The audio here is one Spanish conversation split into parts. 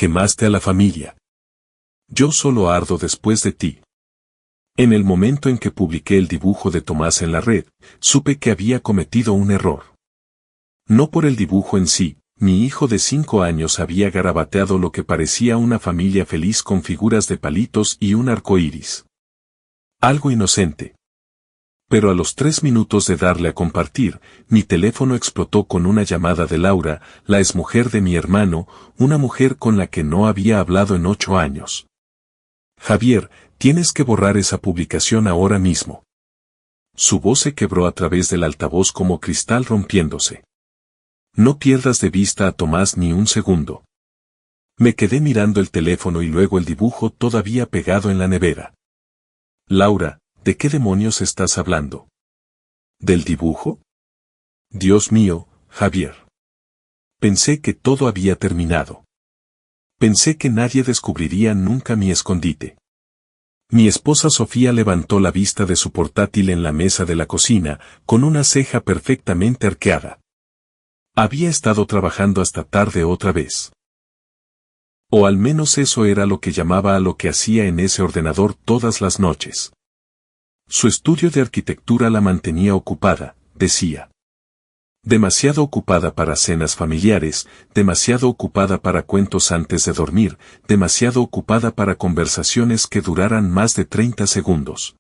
quemaste a la familia. Yo solo ardo después de ti. En el momento en que publiqué el dibujo de Tomás en la red, supe que había cometido un error. No por el dibujo en sí, mi hijo de 5 años había garabateado lo que parecía una familia feliz con figuras de palitos y un arco iris. Algo inocente. Pero a los 3 minutos de darle a compartir, mi teléfono explotó con una llamada de Laura, la exmujer de mi hermano, una mujer con la que no había hablado en 8 años. Javier, tienes que borrar esa publicación ahora mismo. Su voz se quebró a través del altavoz como cristal rompiéndose. No pierdas de vista a Tomás ni un segundo. Me quedé mirando el teléfono y luego el dibujo todavía pegado en la nevera. Laura, ¿de qué demonios estás hablando? ¿Del dibujo? Dios mío, Javier. Pensé que todo había terminado. Pensé que nadie descubriría nunca mi escondite. Mi esposa Sofía levantó la vista de su portátil en la mesa de la cocina, con una ceja perfectamente arqueada. Había estado trabajando hasta tarde otra vez. O al menos eso era lo que llamaba a lo que hacía en ese ordenador todas las noches. Su estudio de arquitectura la mantenía ocupada, decía. Demasiado ocupada para cenas familiares, demasiado ocupada para cuentos antes de dormir, demasiado ocupada para conversaciones que duraran más de 30 segundos.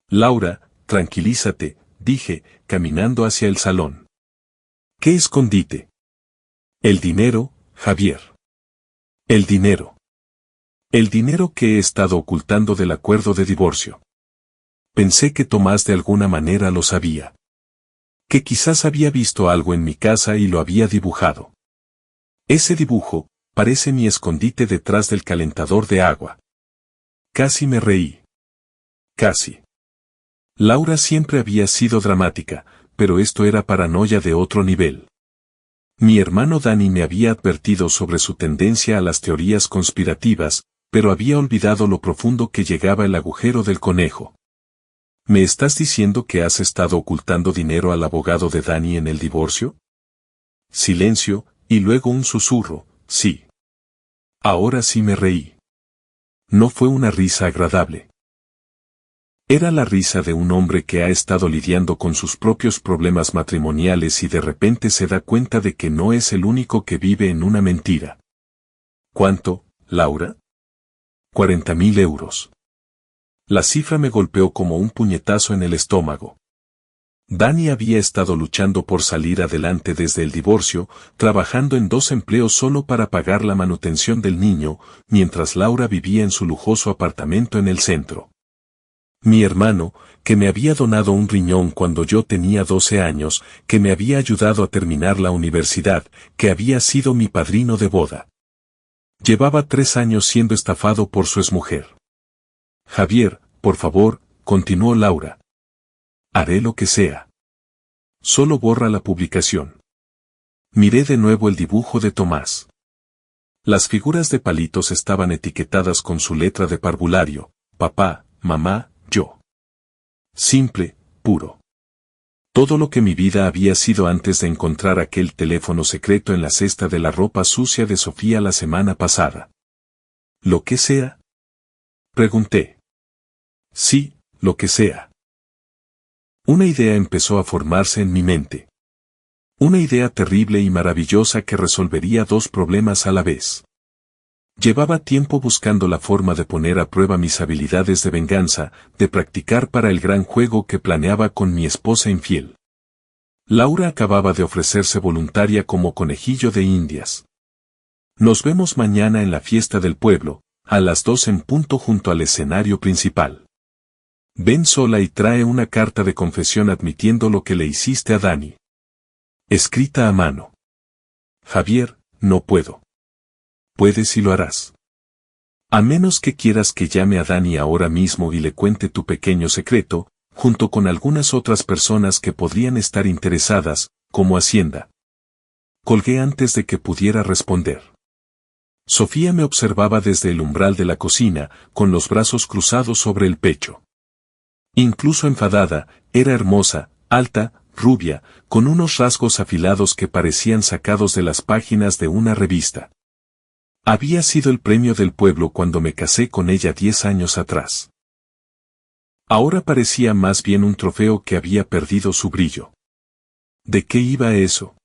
Laura, tranquilízate, dije, caminando hacia el salón. ¿Qué escondite? El dinero, Javier. El dinero. El dinero que he estado ocultando del acuerdo de divorcio. Pensé que Tomás de alguna manera lo sabía. Que quizás había visto algo en mi casa y lo había dibujado. Ese dibujo, parece mi escondite detrás del calentador de agua. Casi me reí. Casi. Laura siempre había sido dramática, pero esto era paranoia de otro nivel. Mi hermano Dani me había advertido sobre su tendencia a las teorías conspirativas, pero había olvidado lo profundo que llegaba el agujero del conejo. ¿Me estás diciendo que has estado ocultando dinero al abogado de Dani en el divorcio? Silencio, y luego un susurro, sí. Ahora sí me reí. No fue una risa agradable. Era la risa de un hombre que ha estado lidiando con sus propios problemas matrimoniales y de repente se da cuenta de que no es el único que vive en una mentira. ¿Cuánto, Laura? 40.000 euros. La cifra me golpeó como un puñetazo en el estómago. Dani había estado luchando por salir adelante desde el divorcio, trabajando en 2 empleos solo para pagar la manutención del niño, mientras Laura vivía en su lujoso apartamento en el centro. Mi hermano, que me había donado un riñón cuando yo tenía 12 años, que me había ayudado a terminar la universidad, que había sido mi padrino de boda. Llevaba 3 años siendo estafado por su exmujer. Javier, por favor, continuó Laura. Haré lo que sea. Solo borra la publicación. Miré de nuevo el dibujo de Tomás. Las figuras de palitos estaban etiquetadas con su letra de parvulario, papá, mamá, yo. Simple, puro. Todo lo que mi vida había sido antes de encontrar aquel teléfono secreto en la cesta de la ropa sucia de Sofía la semana pasada. ¿Lo que sea? Pregunté. Sí, lo que sea. Una idea empezó a formarse en mi mente. Una idea terrible y maravillosa que resolvería 2 problemas a la vez. Llevaba tiempo buscando la forma de poner a prueba mis habilidades de venganza, de practicar para el gran juego que planeaba con mi esposa infiel. Laura acababa de ofrecerse voluntaria como conejillo de Indias. Nos vemos mañana en la fiesta del pueblo, a las 2 en punto junto al escenario principal. Ven sola y trae una carta de confesión admitiendo lo que le hiciste a Dani. Escrita a mano. Javier, no puedo. Puedes y lo harás. A menos que quieras que llame a Dani ahora mismo y le cuente tu pequeño secreto, junto con algunas otras personas que podrían estar interesadas, como Hacienda. Colgué antes de que pudiera responder. Sofía me observaba desde el umbral de la cocina, con los brazos cruzados sobre el pecho. Incluso enfadada, era hermosa, alta, rubia, con unos rasgos afilados que parecían sacados de las páginas de una revista. Había sido el premio del pueblo cuando me casé con ella 10 años atrás. Ahora parecía más bien un trofeo que había perdido su brillo. ¿De qué iba eso?,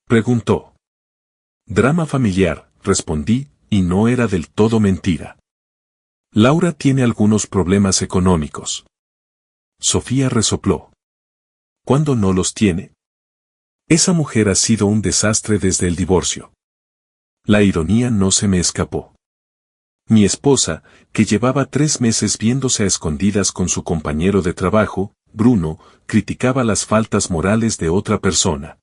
preguntó. Drama familiar, respondí, y no era del todo mentira. Laura tiene algunos problemas económicos. Sofía resopló. ¿Cuándo no los tiene? Esa mujer ha sido un desastre desde el divorcio. La ironía no se me escapó. Mi esposa, que llevaba 3 meses viéndose a escondidas con su compañero de trabajo, Bruno, criticaba las faltas morales de otra persona.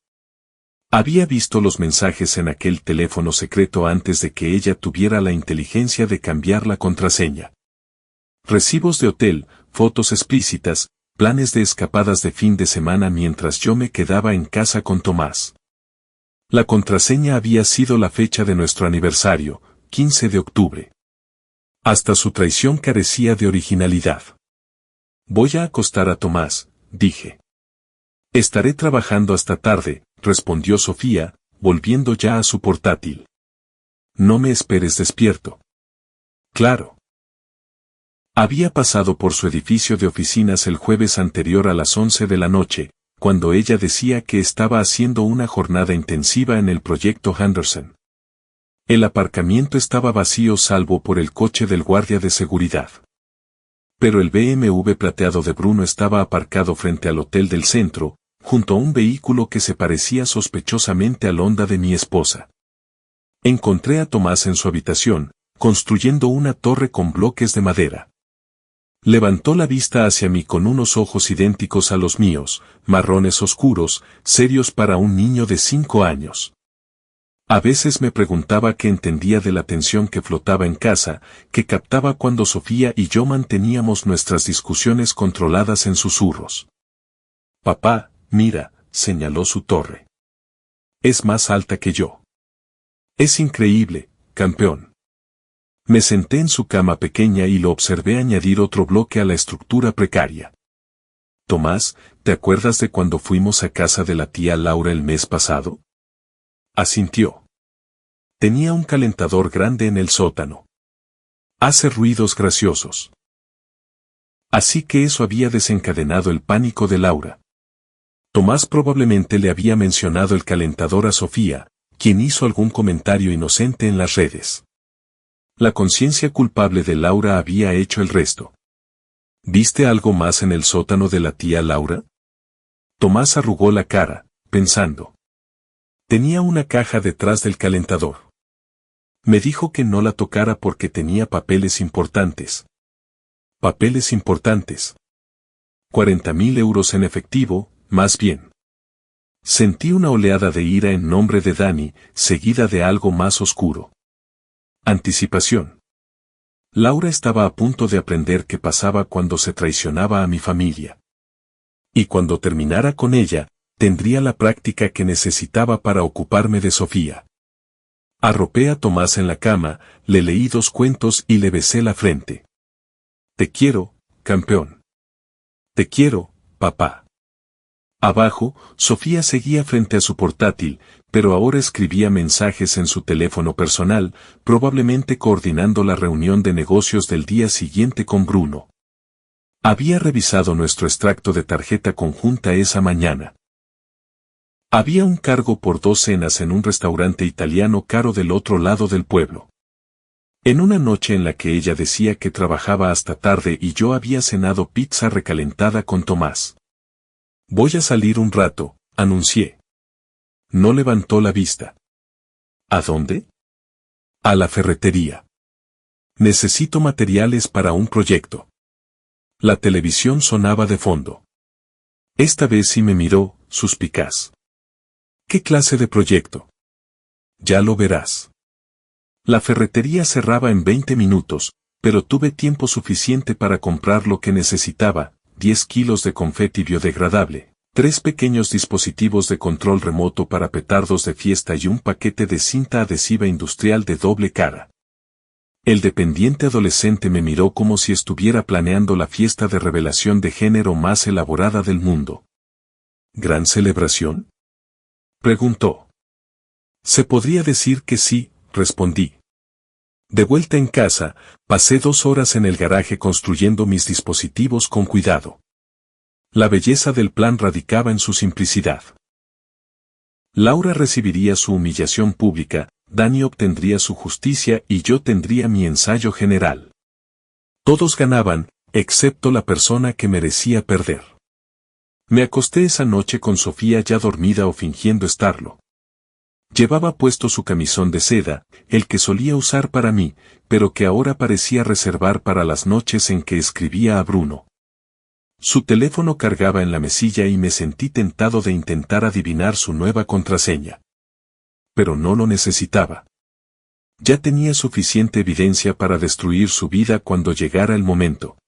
Había visto los mensajes en aquel teléfono secreto antes de que ella tuviera la inteligencia de cambiar la contraseña. Recibos de hotel, fotos explícitas, planes de escapadas de fin de semana mientras yo me quedaba en casa con Tomás. La contraseña había sido la fecha de nuestro aniversario, 15 de octubre. Hasta su traición carecía de originalidad. Voy a acostar a Tomás, dije. Estaré trabajando hasta tarde, respondió Sofía, volviendo ya a su portátil. No me esperes despierto. Claro. Había pasado por su edificio de oficinas el jueves anterior a las 11 de la noche, cuando ella decía que estaba haciendo una jornada intensiva en el proyecto Henderson. El aparcamiento estaba vacío salvo por el coche del guardia de seguridad. Pero el BMW plateado de Bruno estaba aparcado frente al hotel del centro, junto a un vehículo que se parecía sospechosamente al Honda de mi esposa. Encontré a Tomás en su habitación, construyendo una torre con bloques de madera. Levantó la vista hacia mí con unos ojos idénticos a los míos, marrones oscuros, serios para un niño de 5 años. A veces me preguntaba qué entendía de la tensión que flotaba en casa, que captaba cuando Sofía y yo manteníamos nuestras discusiones controladas en susurros. Papá, mira, señaló su torre. Es más alta que yo. Es increíble, campeón. Me senté en su cama pequeña y lo observé añadir otro bloque a la estructura precaria. Tomás, ¿te acuerdas de cuando fuimos a casa de la tía Laura el mes pasado? Asintió. Tenía un calentador grande en el sótano. Hace ruidos graciosos. Así que eso había desencadenado el pánico de Laura. Tomás probablemente le había mencionado el calentador a Sofía, quien hizo algún comentario inocente en las redes. La conciencia culpable de Laura había hecho el resto. ¿Viste algo más en el sótano de la tía Laura? Tomás arrugó la cara, pensando. Tenía una caja detrás del calentador. Me dijo que no la tocara porque tenía papeles importantes. Papeles importantes. 40.000 euros en efectivo, más bien. Sentí una oleada de ira en nombre de Dani, seguida de algo más oscuro. Anticipación. Laura estaba a punto de aprender qué pasaba cuando se traicionaba a mi familia. Y cuando terminara con ella, tendría la práctica que necesitaba para ocuparme de Sofía. Arropé a Tomás en la cama, le leí 2 cuentos y le besé la frente. Te quiero, campeón. Te quiero, papá. Abajo, Sofía seguía frente a su portátil, pero ahora escribía mensajes en su teléfono personal, probablemente coordinando la reunión de negocios del día siguiente con Bruno. Había revisado nuestro extracto de tarjeta conjunta esa mañana. Había un cargo por 2 cenas en un restaurante italiano caro del otro lado del pueblo. En una noche en la que ella decía que trabajaba hasta tarde y yo había cenado pizza recalentada con Tomás. Voy a salir un rato, anuncié. No levantó la vista. ¿A dónde? A la ferretería. Necesito materiales para un proyecto. La televisión sonaba de fondo. Esta vez sí me miró, suspicaz. ¿Qué clase de proyecto? Ya lo verás. La ferretería cerraba en 20 minutos, pero tuve tiempo suficiente para comprar lo que necesitaba, 10 kilos de confeti biodegradable, 3 pequeños dispositivos de control remoto para petardos de fiesta y un paquete de cinta adhesiva industrial de doble cara. El dependiente adolescente me miró como si estuviera planeando la fiesta de revelación de género más elaborada del mundo. ¿Gran celebración?, preguntó. Se podría decir que sí, respondí. De vuelta en casa, pasé 2 horas en el garaje construyendo mis dispositivos con cuidado. La belleza del plan radicaba en su simplicidad. Laura recibiría su humillación pública, Dani obtendría su justicia y yo tendría mi ensayo general. Todos ganaban, excepto la persona que merecía perder. Me acosté esa noche con Sofía ya dormida o fingiendo estarlo. Llevaba puesto su camisón de seda, el que solía usar para mí, pero que ahora parecía reservar para las noches en que escribía a Bruno. Su teléfono cargaba en la mesilla y me sentí tentado de intentar adivinar su nueva contraseña. Pero no lo necesitaba. Ya tenía suficiente evidencia para destruir su vida cuando llegara el momento.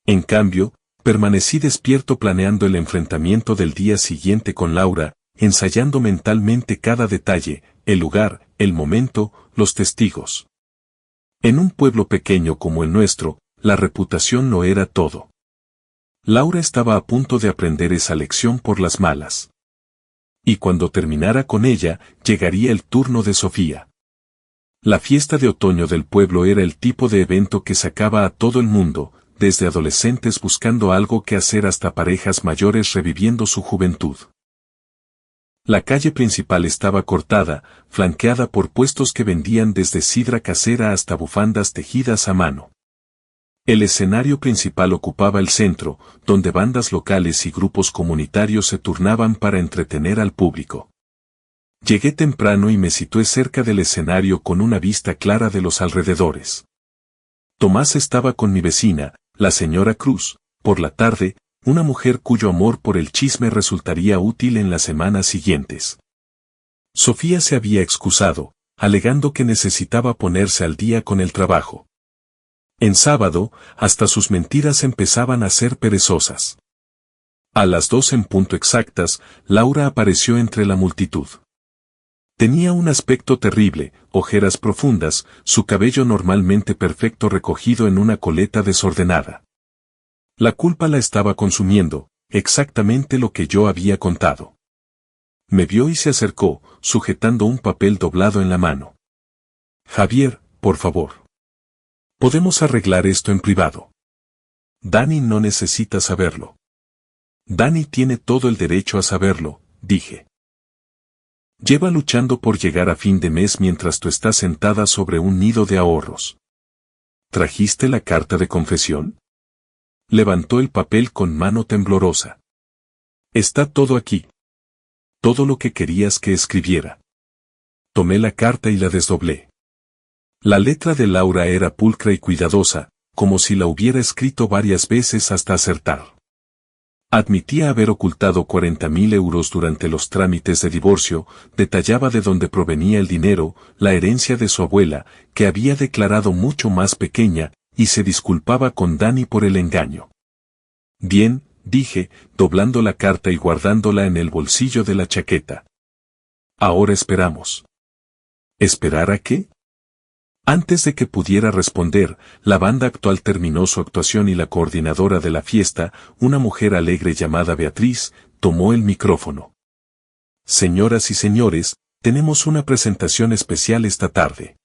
En cambio, permanecí despierto planeando el enfrentamiento del día siguiente con Laura, ensayando mentalmente cada detalle, el lugar, el momento, los testigos. En un pueblo pequeño como el nuestro, la reputación no era todo. Laura estaba a punto de aprender esa lección por las malas. Y cuando terminara con ella, llegaría el turno de Sofía. La fiesta de otoño del pueblo era el tipo de evento que sacaba a todo el mundo, desde adolescentes buscando algo que hacer hasta parejas mayores reviviendo su juventud. La calle principal estaba cortada, flanqueada por puestos que vendían desde sidra casera hasta bufandas tejidas a mano. El escenario principal ocupaba el centro, donde bandas locales y grupos comunitarios se turnaban para entretener al público. Llegué temprano y me situé cerca del escenario con una vista clara de los alrededores. Tomás estaba con mi vecina, la señora Cruz, por la tarde, una mujer cuyo amor por el chisme resultaría útil en las semanas siguientes. Sofía se había excusado, alegando que necesitaba ponerse al día con el trabajo. En sábado, hasta sus mentiras empezaban a ser perezosas. A las 2 en punto exactas, Laura apareció entre la multitud. Tenía un aspecto terrible, ojeras profundas, su cabello normalmente perfecto recogido en una coleta desordenada. La culpa la estaba consumiendo, exactamente lo que yo había contado. Me vio y se acercó, sujetando un papel doblado en la mano. Javier, por favor. Podemos arreglar esto en privado. Dani no necesita saberlo. Dani tiene todo el derecho a saberlo, dije. Lleva luchando por llegar a fin de mes mientras tú estás sentada sobre un nido de ahorros. ¿Trajiste la carta de confesión? Levantó el papel con mano temblorosa. Está todo aquí. Todo lo que querías que escribiera. Tomé la carta y la desdoblé. La letra de Laura era pulcra y cuidadosa, como si la hubiera escrito varias veces hasta acertar. Admitía haber ocultado 40.000 euros durante los trámites de divorcio, detallaba de dónde provenía el dinero, la herencia de su abuela, que había declarado mucho más pequeña, y se disculpaba con Dani por el engaño. Bien, dije, doblando la carta y guardándola en el bolsillo de la chaqueta. Ahora esperamos. ¿Esperar a qué? Antes de que pudiera responder, la banda actual terminó su actuación y la coordinadora de la fiesta, una mujer alegre llamada Beatriz, tomó el micrófono. Señoras y señores, tenemos una presentación especial esta tarde.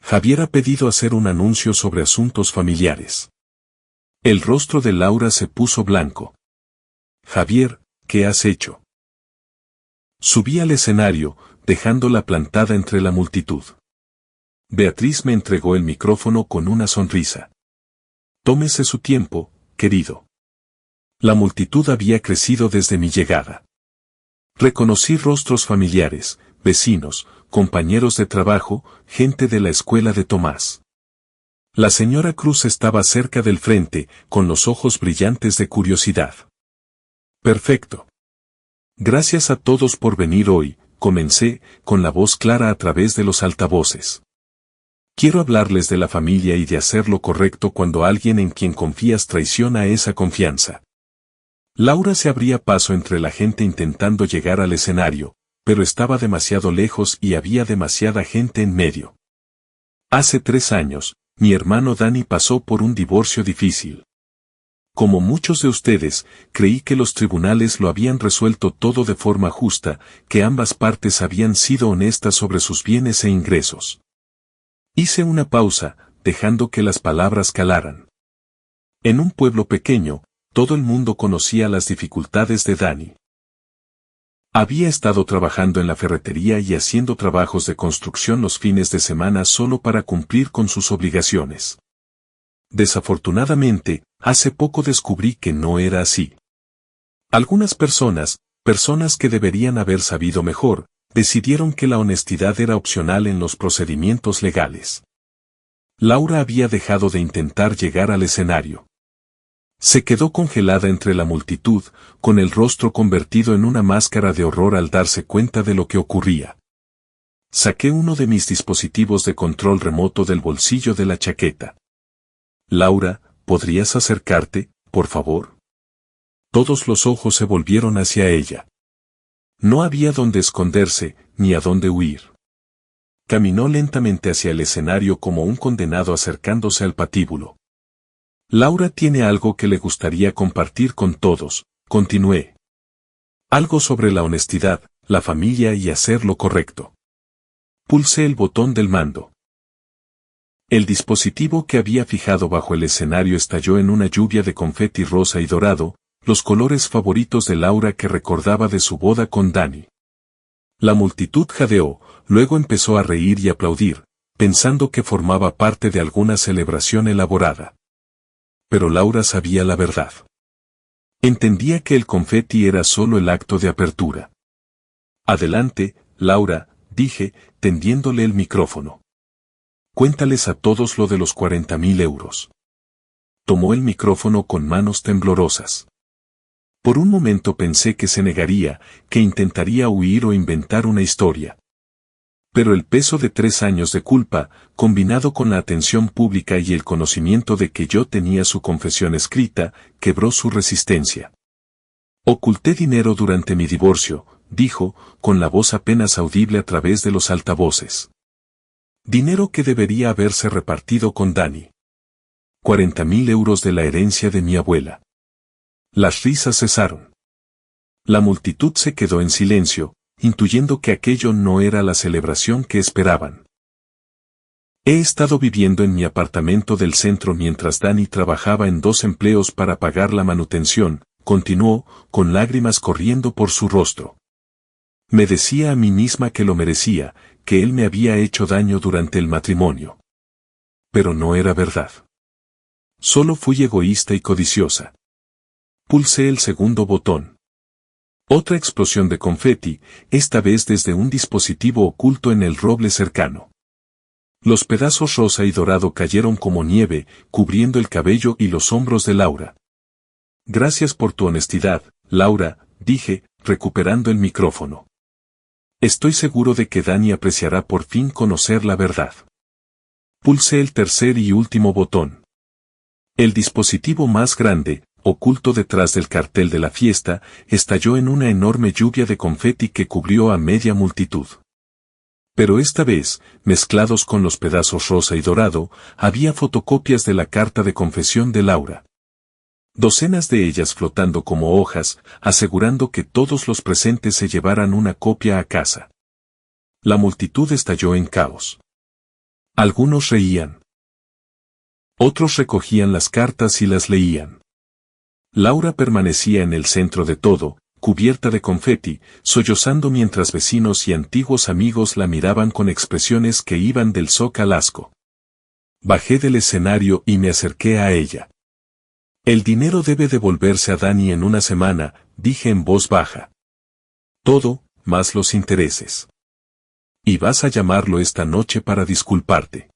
Javier ha pedido hacer un anuncio sobre asuntos familiares. El rostro de Laura se puso blanco. Javier, ¿qué has hecho? Subí al escenario, dejándola plantada entre la multitud. Beatriz me entregó el micrófono con una sonrisa. Tómese su tiempo, querido. La multitud había crecido desde mi llegada. Reconocí rostros familiares, vecinos, compañeros de trabajo, gente de la escuela de Tomás. La señora Cruz estaba cerca del frente, con los ojos brillantes de curiosidad. Perfecto. Gracias a todos por venir hoy, comencé, con la voz clara a través de los altavoces. Quiero hablarles de la familia y de hacer lo correcto cuando alguien en quien confías traiciona esa confianza. Laura se abría paso entre la gente intentando llegar al escenario, pero estaba demasiado lejos y había demasiada gente en medio. Hace 3 años, mi hermano Dani pasó por un divorcio difícil. Como muchos de ustedes, creí que los tribunales lo habían resuelto todo de forma justa, que ambas partes habían sido honestas sobre sus bienes e ingresos. Hice una pausa, dejando que las palabras calaran. En un pueblo pequeño, todo el mundo conocía las dificultades de Dani. Había estado trabajando en la ferretería y haciendo trabajos de construcción los fines de semana solo para cumplir con sus obligaciones. Desafortunadamente, hace poco descubrí que no era así. Algunas personas que deberían haber sabido mejor, decidieron que la honestidad era opcional en los procedimientos legales. Laura había dejado de intentar llegar al escenario. Se quedó congelada entre la multitud, con el rostro convertido en una máscara de horror al darse cuenta de lo que ocurría. Saqué uno de mis dispositivos de control remoto del bolsillo de la chaqueta. Laura, ¿podrías acercarte, por favor? Todos los ojos se volvieron hacia ella. No había dónde esconderse, ni a dónde huir. Caminó lentamente hacia el escenario como un condenado acercándose al patíbulo. Laura tiene algo que le gustaría compartir con todos, continué. Algo sobre la honestidad, la familia y hacer lo correcto. Pulsé el botón del mando. El dispositivo que había fijado bajo el escenario estalló en una lluvia de confeti rosa y dorado, los colores favoritos de Laura que recordaba de su boda con Dani. La multitud jadeó, luego empezó a reír y aplaudir, pensando que formaba parte de alguna celebración elaborada. Pero Laura sabía la verdad. Entendía que el confeti era solo el acto de apertura. Adelante, Laura, dije, tendiéndole el micrófono. Cuéntales a todos lo de los 40.000 euros. Tomó el micrófono con manos temblorosas. Por un momento pensé que se negaría, que intentaría huir o inventar una historia. Pero el peso de 3 años de culpa, combinado con la atención pública y el conocimiento de que yo tenía su confesión escrita, quebró su resistencia. Oculté dinero durante mi divorcio, dijo, con la voz apenas audible a través de los altavoces. Dinero que debería haberse repartido con Dani. 40.000 euros de la herencia de mi abuela. Las risas cesaron. La multitud se quedó en silencio, intuyendo que aquello no era la celebración que esperaban. He estado viviendo en mi apartamento del centro mientras Dani trabajaba en 2 empleos para pagar la manutención, continuó, con lágrimas corriendo por su rostro. Me decía a mí misma que lo merecía, que él me había hecho daño durante el matrimonio. Pero no era verdad. Solo fui egoísta y codiciosa. Pulsé el segundo botón. Otra explosión de confeti, esta vez desde un dispositivo oculto en el roble cercano. Los pedazos rosa y dorado cayeron como nieve, cubriendo el cabello y los hombros de Laura. Gracias por tu honestidad, Laura, dije, recuperando el micrófono. Estoy seguro de que Dani apreciará por fin conocer la verdad. Pulsé el tercer y último botón. El dispositivo más grande, oculto detrás del cartel de la fiesta, estalló en una enorme lluvia de confeti que cubrió a media multitud. Pero esta vez, mezclados con los pedazos rosa y dorado, había fotocopias de la carta de confesión de Laura. Docenas de ellas flotando como hojas, asegurando que todos los presentes se llevaran una copia a casa. La multitud estalló en caos. Algunos reían. Otros recogían las cartas y las leían. Laura permanecía en el centro de todo, cubierta de confeti, sollozando mientras vecinos y antiguos amigos la miraban con expresiones que iban del shock al asco. Bajé del escenario y me acerqué a ella. El dinero debe devolverse a Dani en una semana, dije en voz baja. Todo, más los intereses. Y vas a llamarlo esta noche para disculparte.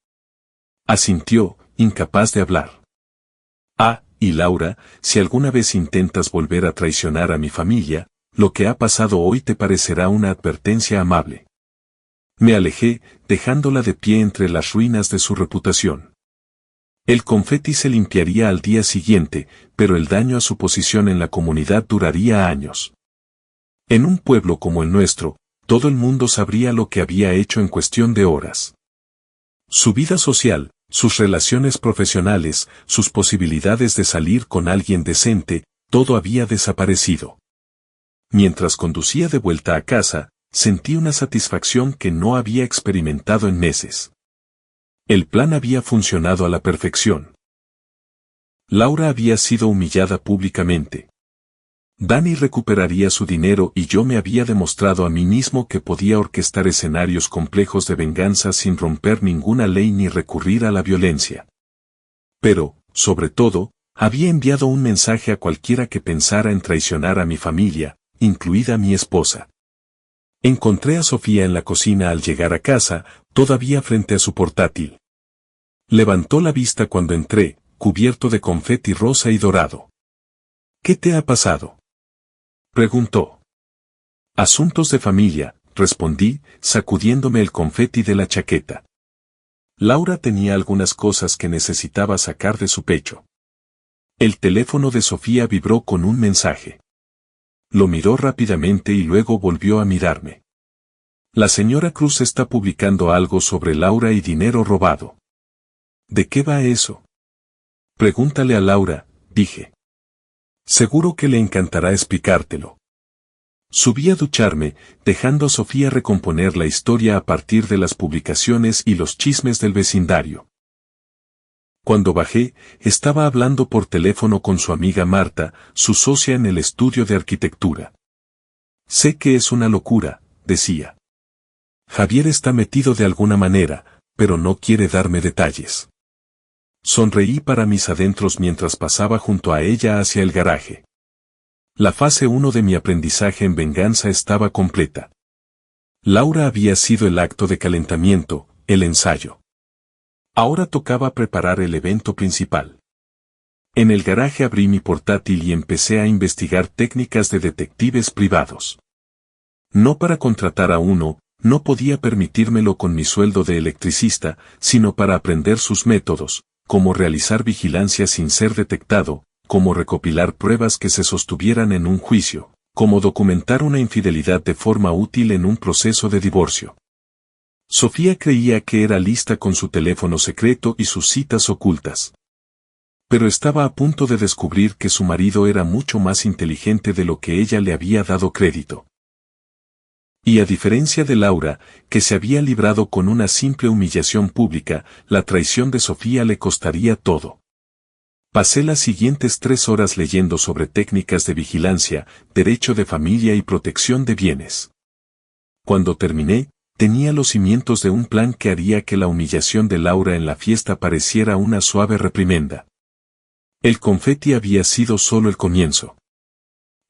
Asintió, incapaz de hablar. Ah, y Laura, si alguna vez intentas volver a traicionar a mi familia, lo que ha pasado hoy te parecerá una advertencia amable. Me alejé, dejándola de pie entre las ruinas de su reputación. El confeti se limpiaría al día siguiente, pero el daño a su posición en la comunidad duraría años. En un pueblo como el nuestro, todo el mundo sabría lo que había hecho en cuestión de horas. Su vida social, sus relaciones profesionales, sus posibilidades de salir con alguien decente, todo había desaparecido. Mientras conducía de vuelta a casa, sentí una satisfacción que no había experimentado en meses. El plan había funcionado a la perfección. Laura había sido humillada públicamente. Dani recuperaría su dinero y yo me había demostrado a mí mismo que podía orquestar escenarios complejos de venganza sin romper ninguna ley ni recurrir a la violencia. Pero, sobre todo, había enviado un mensaje a cualquiera que pensara en traicionar a mi familia, incluida mi esposa. Encontré a Sofía en la cocina al llegar a casa, todavía frente a su portátil. Levantó la vista cuando entré, cubierto de confeti rosa y dorado. ¿Qué te ha pasado?, preguntó. Asuntos de familia, respondí, sacudiéndome el confeti de la chaqueta. Laura tenía algunas cosas que necesitaba sacar de su pecho. El teléfono de Sofía vibró con un mensaje. Lo miró rápidamente y luego volvió a mirarme. La señora Cruz está publicando algo sobre Laura y dinero robado. ¿De qué va eso? Pregúntale a Laura, dije. Seguro que le encantará explicártelo. Subí a ducharme, dejando a Sofía recomponer la historia a partir de las publicaciones y los chismes del vecindario. Cuando bajé, estaba hablando por teléfono con su amiga Marta, su socia en el estudio de arquitectura. Sé que es una locura, decía. Javier está metido de alguna manera, pero no quiere darme detalles. Sonreí para mis adentros mientras pasaba junto a ella hacia el garaje. La fase 1 de mi aprendizaje en venganza estaba completa. Laura había sido el acto de calentamiento, el ensayo. Ahora tocaba preparar el evento principal. En el garaje abrí mi portátil y empecé a investigar técnicas de detectives privados. No para contratar a uno, no podía permitírmelo con mi sueldo de electricista, sino para aprender sus métodos, cómo realizar vigilancia sin ser detectado, cómo recopilar pruebas que se sostuvieran en un juicio, cómo documentar una infidelidad de forma útil en un proceso de divorcio. Sofía creía que era lista con su teléfono secreto y sus citas ocultas. Pero estaba a punto de descubrir que su marido era mucho más inteligente de lo que ella le había dado crédito. Y a diferencia de Laura, que se había librado con una simple humillación pública, la traición de Sofía le costaría todo. Pasé las siguientes 3 horas leyendo sobre técnicas de vigilancia, derecho de familia y protección de bienes. Cuando terminé, tenía los cimientos de un plan que haría que la humillación de Laura en la fiesta pareciera una suave reprimenda. El confeti había sido solo el comienzo.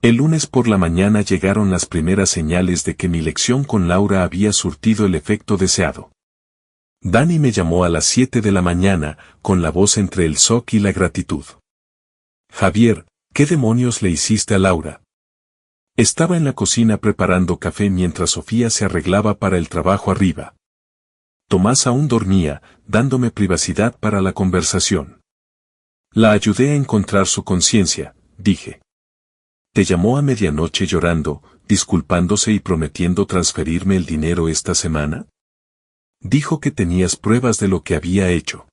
El lunes por la mañana llegaron las primeras señales de que mi lección con Laura había surtido el efecto deseado. Dani me llamó a las 7 de la mañana, con la voz entre el shock y la gratitud. Javier, ¿qué demonios le hiciste a Laura? Estaba en la cocina preparando café mientras Sofía se arreglaba para el trabajo arriba. Tomás aún dormía, dándome privacidad para la conversación. La ayudé a encontrar su conciencia, dije. Te llamó a medianoche llorando, disculpándose y prometiendo transferirme el dinero esta semana. Dijo que tenías pruebas de lo que había hecho.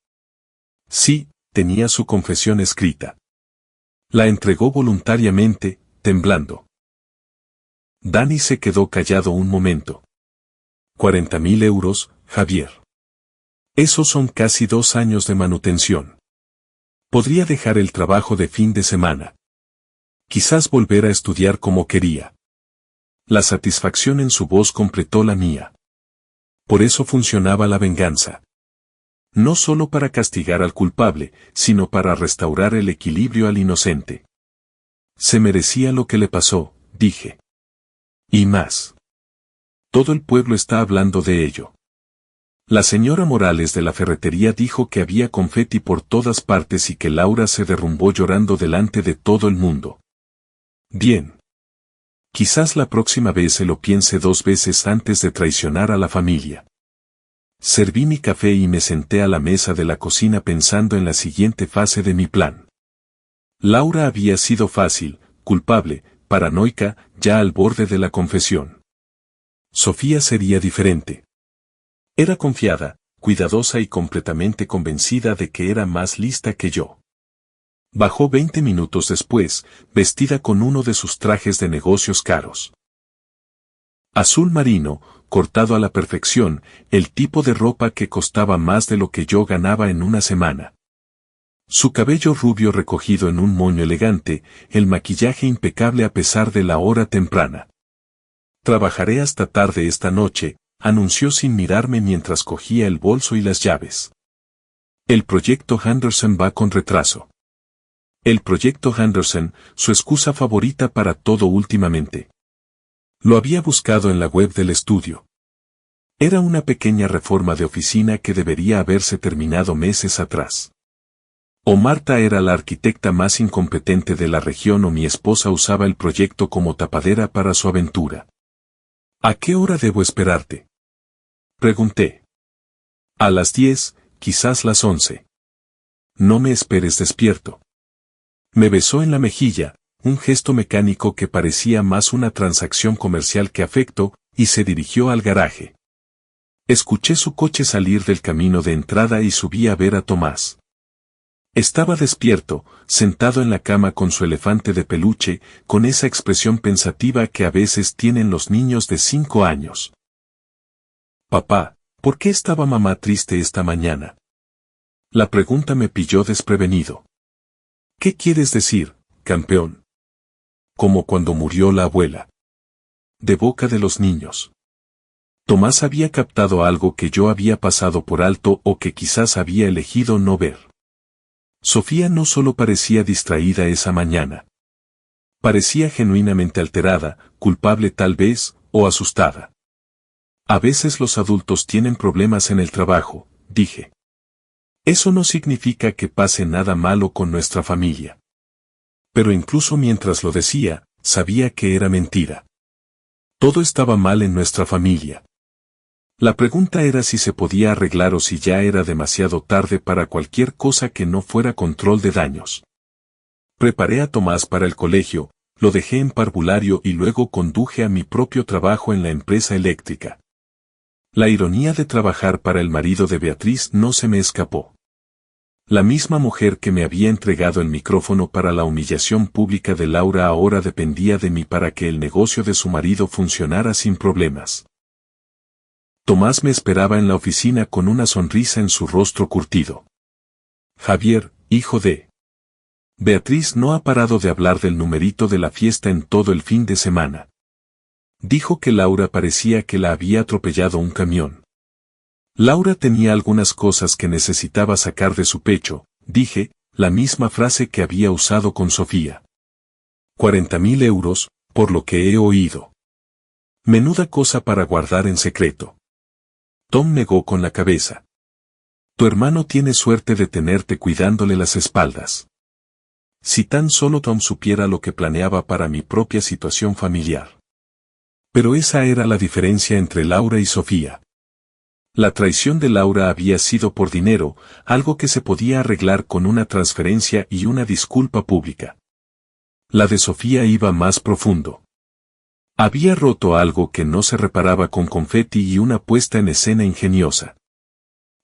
Sí, tenía su confesión escrita. La entregó voluntariamente, temblando. Dani se quedó callado un momento. 40.000 euros, Javier. Esos son casi 2 años de manutención. Podría dejar el trabajo de fin de semana. Quizás volver a estudiar como quería. La satisfacción en su voz completó la mía. Por eso funcionaba la venganza. No solo para castigar al culpable, sino para restaurar el equilibrio al inocente. Se merecía lo que le pasó, dije. Y más. Todo el pueblo está hablando de ello. La señora Morales de la ferretería dijo que había confeti por todas partes y que Laura se derrumbó llorando delante de todo el mundo. Bien. Quizás la próxima vez se lo piense 2 veces antes de traicionar a la familia. Serví mi café y me senté a la mesa de la cocina pensando en la siguiente fase de mi plan. Laura había sido fácil, culpable, paranoica, ya al borde de la confesión. Sofía sería diferente. Era confiada, cuidadosa y completamente convencida de que era más lista que yo. Bajó 20 minutos después, vestida con uno de sus trajes de negocios caros. Azul marino, cortado a la perfección, el tipo de ropa que costaba más de lo que yo ganaba en una semana. Su cabello rubio recogido en un moño elegante, el maquillaje impecable a pesar de la hora temprana. Trabajaré hasta tarde esta noche, anunció sin mirarme mientras cogía el bolso y las llaves. El proyecto Henderson va con retraso. El proyecto Henderson, su excusa favorita para todo últimamente. Lo había buscado en la web del estudio. Era una pequeña reforma de oficina que debería haberse terminado meses atrás. O Marta era la arquitecta más incompetente de la región o mi esposa usaba el proyecto como tapadera para su aventura. ¿A qué hora debo esperarte?, pregunté. A las 10, quizás las 11. No me esperes despierto. Me besó en la mejilla, un gesto mecánico que parecía más una transacción comercial que afecto, y se dirigió al garaje. Escuché su coche salir del camino de entrada y subí a ver a Tomás. Estaba despierto, sentado en la cama con su elefante de peluche, con esa expresión pensativa que a veces tienen los niños de 5 años. Papá, ¿por qué estaba mamá triste esta mañana? La pregunta me pilló desprevenido. ¿Qué quieres decir, campeón? Como cuando murió la abuela. De boca de los niños. Tomás había captado algo que yo había pasado por alto o que quizás había elegido no ver. Sofía no solo parecía distraída esa mañana. Parecía genuinamente alterada, culpable tal vez, o asustada. A veces los adultos tienen problemas en el trabajo, dije. Eso no significa que pase nada malo con nuestra familia. Pero incluso mientras lo decía, sabía que era mentira. Todo estaba mal en nuestra familia. La pregunta era si se podía arreglar o si ya era demasiado tarde para cualquier cosa que no fuera control de daños. Preparé a Tomás para el colegio, lo dejé en parvulario y luego conduje a mi propio trabajo en la empresa eléctrica. La ironía de trabajar para el marido de Beatriz no se me escapó. La misma mujer que me había entregado el micrófono para la humillación pública de Laura ahora dependía de mí para que el negocio de su marido funcionara sin problemas. Tomás me esperaba en la oficina con una sonrisa en su rostro curtido. Javier, hijo de Beatriz, no ha parado de hablar del numerito de la fiesta en todo el fin de semana. Dijo que Laura parecía que la había atropellado un camión. Laura tenía algunas cosas que necesitaba sacar de su pecho, dije, la misma frase que había usado con Sofía. 40.000 euros, por lo que he oído. Menuda cosa para guardar en secreto. Tom negó con la cabeza. Tu hermano tiene suerte de tenerte cuidándole las espaldas. Si tan solo Tom supiera lo que planeaba para mi propia situación familiar. Pero esa era la diferencia entre Laura y Sofía. La traición de Laura había sido por dinero, algo que se podía arreglar con una transferencia y una disculpa pública. La de Sofía iba más profundo. Había roto algo que no se reparaba con confeti y una puesta en escena ingeniosa.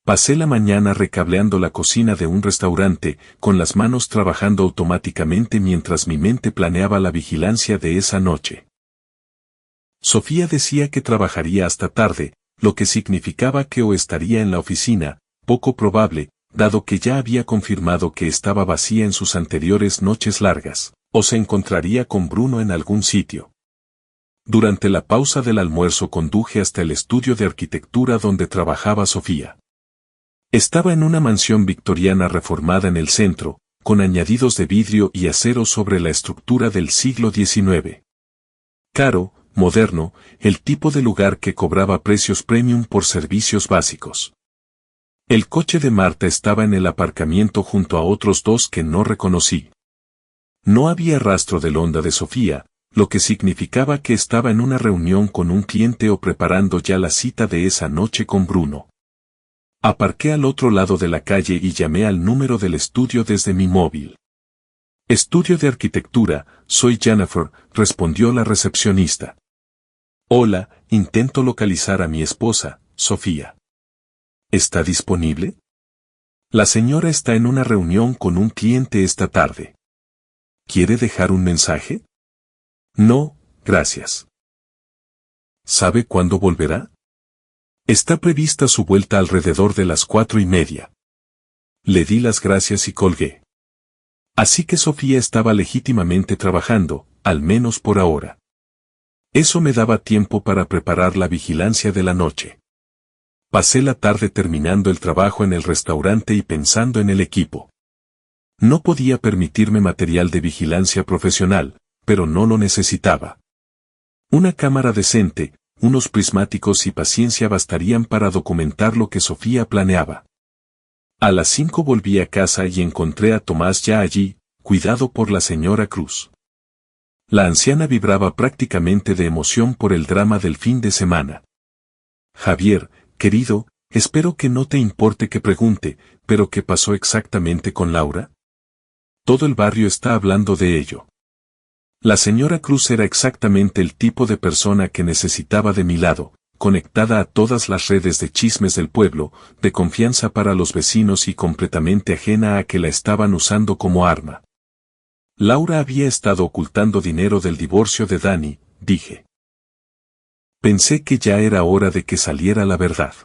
Pasé la mañana recableando la cocina de un restaurante, con las manos trabajando automáticamente mientras mi mente planeaba la vigilancia de esa noche. Sofía decía que trabajaría hasta tarde, lo que significaba que o estaría en la oficina, poco probable, dado que ya había confirmado que estaba vacía en sus anteriores noches largas, o se encontraría con Bruno en algún sitio. Durante la pausa del almuerzo conduje hasta el estudio de arquitectura donde trabajaba Sofía. Estaba en una mansión victoriana reformada en el centro, con añadidos de vidrio y acero sobre la estructura del siglo XIX. Caro, moderno, el tipo de lugar que cobraba precios premium por servicios básicos. El coche de Marta estaba en el aparcamiento junto a otros dos que no reconocí. No había rastro del Honda de Sofía, lo que significaba que estaba en una reunión con un cliente o preparando ya la cita de esa noche con Bruno. Aparqué al otro lado de la calle y llamé al número del estudio desde mi móvil. Estudio de arquitectura, soy Jennifer, respondió la recepcionista. Hola, intento localizar a mi esposa, Sofía. ¿Está disponible? La señora está en una reunión con un cliente esta tarde. ¿Quiere dejar un mensaje? No, gracias. ¿Sabe cuándo volverá? Está prevista su vuelta alrededor de las 4:30. Le di las gracias y colgué. Así que Sofía estaba legítimamente trabajando, al menos por ahora. Eso me daba tiempo para preparar la vigilancia de la noche. Pasé la tarde terminando el trabajo en el restaurante y pensando en el equipo. No podía permitirme material de vigilancia profesional, pero no lo necesitaba. Una cámara decente, unos prismáticos y paciencia bastarían para documentar lo que Sofía planeaba. A las 5 volví a casa y encontré a Tomás ya allí, cuidado por la señora Cruz. La anciana vibraba prácticamente de emoción por el drama del fin de semana. Javier, querido, espero que no te importe que pregunte, pero ¿qué pasó exactamente con Laura? Todo el barrio está hablando de ello. La señora Cruz era exactamente el tipo de persona que necesitaba de mi lado, conectada a todas las redes de chismes del pueblo, de confianza para los vecinos y completamente ajena a que la estaban usando como arma. Laura había estado ocultando dinero del divorcio de Dani, dije. Pensé que ya era hora de que saliera la verdad.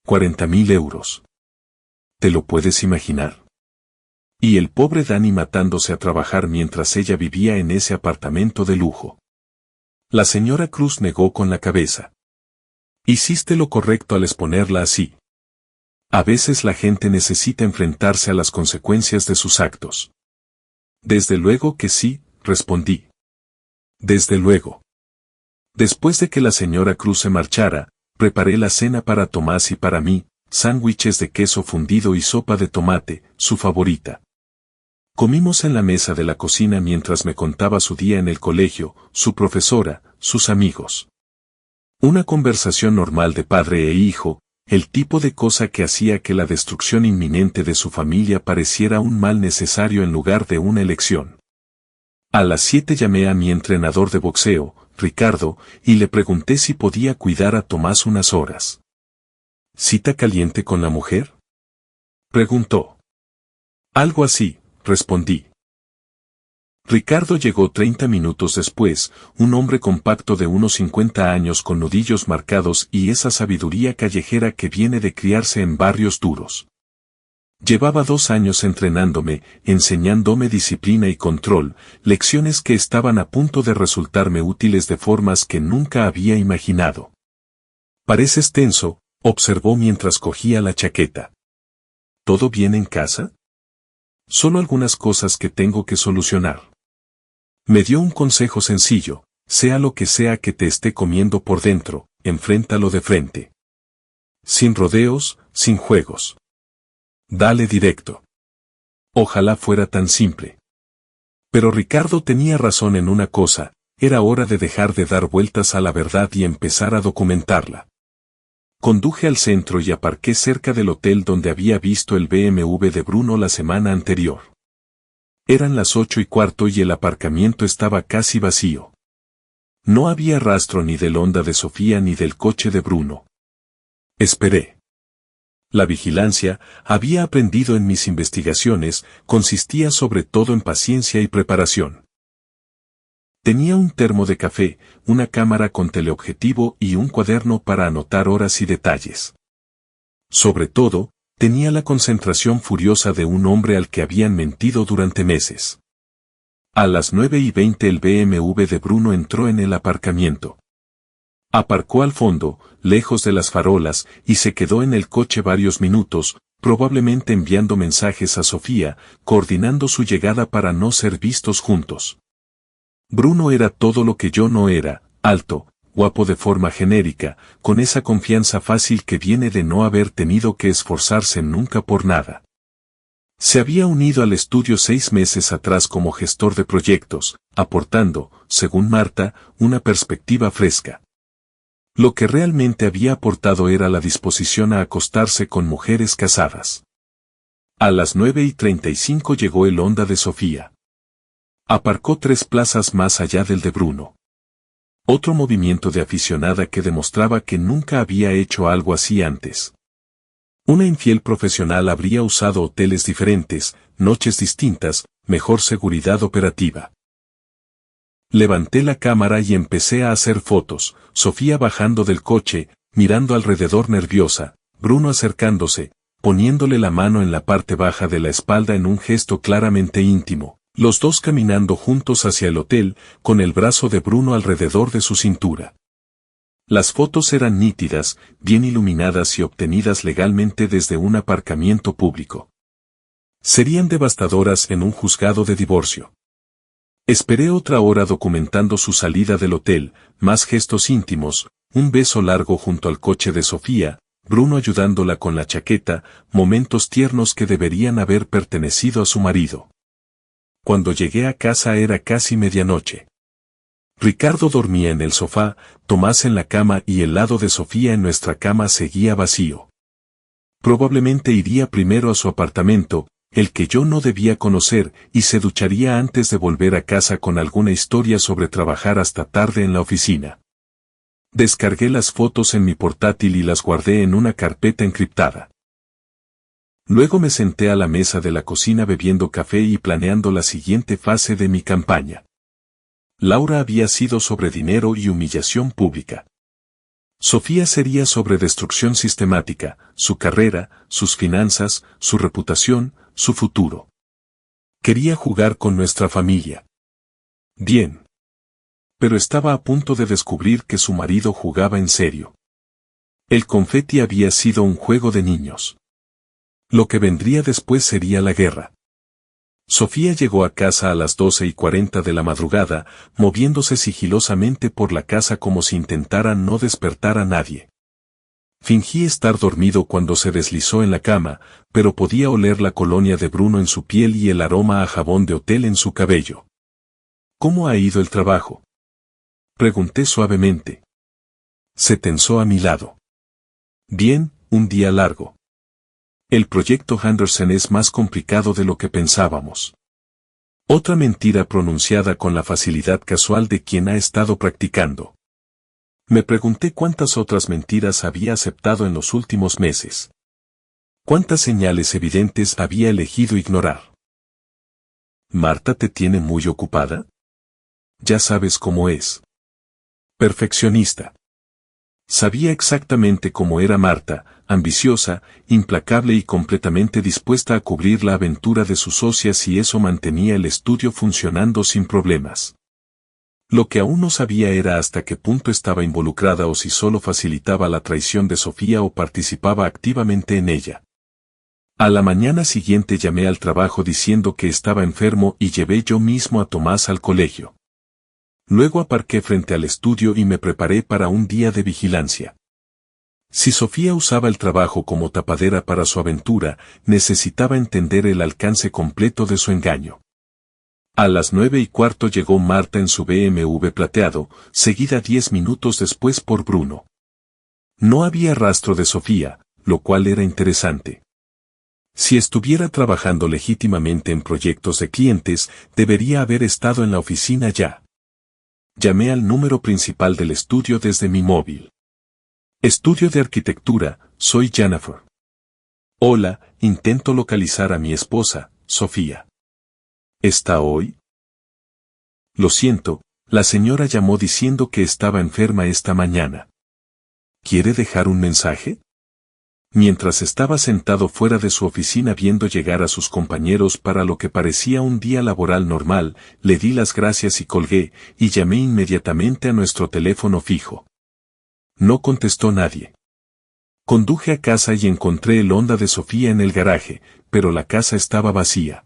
40.000 euros. ¿Te lo puedes imaginar? Y el pobre Dani matándose a trabajar mientras ella vivía en ese apartamento de lujo. La señora Cruz negó con la cabeza. Hiciste lo correcto al exponerla así. A veces la gente necesita enfrentarse a las consecuencias de sus actos. Desde luego que sí, respondí. Desde luego. Después de que la señora Cruz se marchara, preparé la cena para Tomás y para mí, sándwiches de queso fundido y sopa de tomate, su favorita. Comimos en la mesa de la cocina mientras me contaba su día en el colegio, su profesora, sus amigos. Una conversación normal de padre e hijo, el tipo de cosa que hacía que la destrucción inminente de su familia pareciera un mal necesario en lugar de una elección. A las 7 llamé a mi entrenador de boxeo, Ricardo, y le pregunté si podía cuidar a Tomás unas horas. ¿Cita caliente con la mujer?, preguntó. Algo así, respondí. Ricardo llegó 30 minutos después, un hombre compacto de unos 50 años con nudillos marcados y esa sabiduría callejera que viene de criarse en barrios duros. Llevaba 2 años entrenándome, enseñándome disciplina y control, lecciones que estaban a punto de resultarme útiles de formas que nunca había imaginado. Pareces tenso, observó mientras cogía la chaqueta. ¿Todo bien en casa? Solo algunas cosas que tengo que solucionar. Me dio un consejo sencillo, sea lo que sea que te esté comiendo por dentro, enfréntalo de frente. Sin rodeos, sin juegos. Dale directo. Ojalá fuera tan simple. Pero Ricardo tenía razón en una cosa, era hora de dejar de dar vueltas a la verdad y empezar a documentarla. Conduje al centro y aparqué cerca del hotel donde había visto el BMW de Bruno la semana anterior. Eran las 8:15 y el aparcamiento estaba casi vacío. No había rastro ni del Honda de Sofía ni del coche de Bruno. Esperé. La vigilancia, había aprendido en mis investigaciones, consistía sobre todo en paciencia y preparación. Tenía un termo de café, una cámara con teleobjetivo y un cuaderno para anotar horas y detalles. Sobre todo, tenía la concentración furiosa de un hombre al que habían mentido durante meses. A las 9:20 el BMW de Bruno entró en el aparcamiento. Aparcó al fondo, lejos de las farolas, y se quedó en el coche varios minutos, probablemente enviando mensajes a Sofía, coordinando su llegada para no ser vistos juntos. Bruno era todo lo que yo no era, alto, guapo de forma genérica, con esa confianza fácil que viene de no haber tenido que esforzarse nunca por nada. Se había unido al estudio 6 meses atrás como gestor de proyectos, aportando, según Marta, una perspectiva fresca. Lo que realmente había aportado era la disposición a acostarse con mujeres casadas. A las 9:35 llegó el Honda de Sofía. Aparcó 3 plazas más allá del de Bruno. Otro movimiento de aficionada que demostraba que nunca había hecho algo así antes. Una infiel profesional habría usado hoteles diferentes, noches distintas, mejor seguridad operativa. Levanté la cámara y empecé a hacer fotos, Sofía bajando del coche, mirando alrededor nerviosa, Bruno acercándose, poniéndole la mano en la parte baja de la espalda en un gesto claramente íntimo, los dos caminando juntos hacia el hotel, con el brazo de Bruno alrededor de su cintura. Las fotos eran nítidas, bien iluminadas y obtenidas legalmente desde un aparcamiento público. Serían devastadoras en un juzgado de divorcio. Esperé otra hora documentando su salida del hotel, más gestos íntimos, un beso largo junto al coche de Sofía, Bruno ayudándola con la chaqueta, momentos tiernos que deberían haber pertenecido a su marido. Cuando llegué a casa era casi medianoche. Ricardo dormía en el sofá, Tomás en la cama y el lado de Sofía en nuestra cama seguía vacío. Probablemente iría primero a su apartamento, el que yo no debía conocer, y se ducharía antes de volver a casa con alguna historia sobre trabajar hasta tarde en la oficina. Descargué las fotos en mi portátil y las guardé en una carpeta encriptada. Luego me senté a la mesa de la cocina bebiendo café y planeando la siguiente fase de mi campaña. Laura había sido sobre dinero y humillación pública. Sofía sería sobre destrucción sistemática, su carrera, sus finanzas, su reputación, su futuro. Quería jugar con nuestra familia. Bien. Pero estaba a punto de descubrir que su marido jugaba en serio. El confeti había sido un juego de niños. Lo que vendría después sería la guerra. Sofía llegó a casa a las 12:40 de la madrugada, moviéndose sigilosamente por la casa como si intentara no despertar a nadie. Fingí estar dormido cuando se deslizó en la cama, pero podía oler la colonia de Bruno en su piel y el aroma a jabón de hotel en su cabello. ¿Cómo ha ido el trabajo?, pregunté suavemente. Se tensó a mi lado. Bien, un día largo. El proyecto Henderson es más complicado de lo que pensábamos. Otra mentira pronunciada con la facilidad casual de quien ha estado practicando. Me pregunté cuántas otras mentiras había aceptado en los últimos meses. ¿Cuántas señales evidentes había elegido ignorar? ¿Marta te tiene muy ocupada? Ya sabes cómo es. Perfeccionista. Sabía exactamente cómo era Marta, ambiciosa, implacable y completamente dispuesta a cubrir la aventura de sus socias, y eso mantenía el estudio funcionando sin problemas. Lo que aún no sabía era hasta qué punto estaba involucrada o si solo facilitaba la traición de Sofía o participaba activamente en ella. A la mañana siguiente llamé al trabajo diciendo que estaba enfermo y llevé yo mismo a Tomás al colegio. Luego aparqué frente al estudio y me preparé para un día de vigilancia. Si Sofía usaba el trabajo como tapadera para su aventura, necesitaba entender el alcance completo de su engaño. A las 9:15 llegó Marta en su BMW plateado, seguida 10 minutos después por Bruno. No había rastro de Sofía, lo cual era interesante. Si estuviera trabajando legítimamente en proyectos de clientes, debería haber estado en la oficina ya. Llamé al número principal del estudio desde mi móvil. Estudio de arquitectura, soy Jennifer. Hola, intento localizar a mi esposa, Sofía. ¿Está hoy? Lo siento, la señora llamó diciendo que estaba enferma esta mañana. ¿Quiere dejar un mensaje? Mientras estaba sentado fuera de su oficina viendo llegar a sus compañeros para lo que parecía un día laboral normal, le di las gracias y colgué, y llamé inmediatamente a nuestro teléfono fijo. No contestó nadie. Conduje a casa y encontré el Honda de Sofía en el garaje, pero la casa estaba vacía.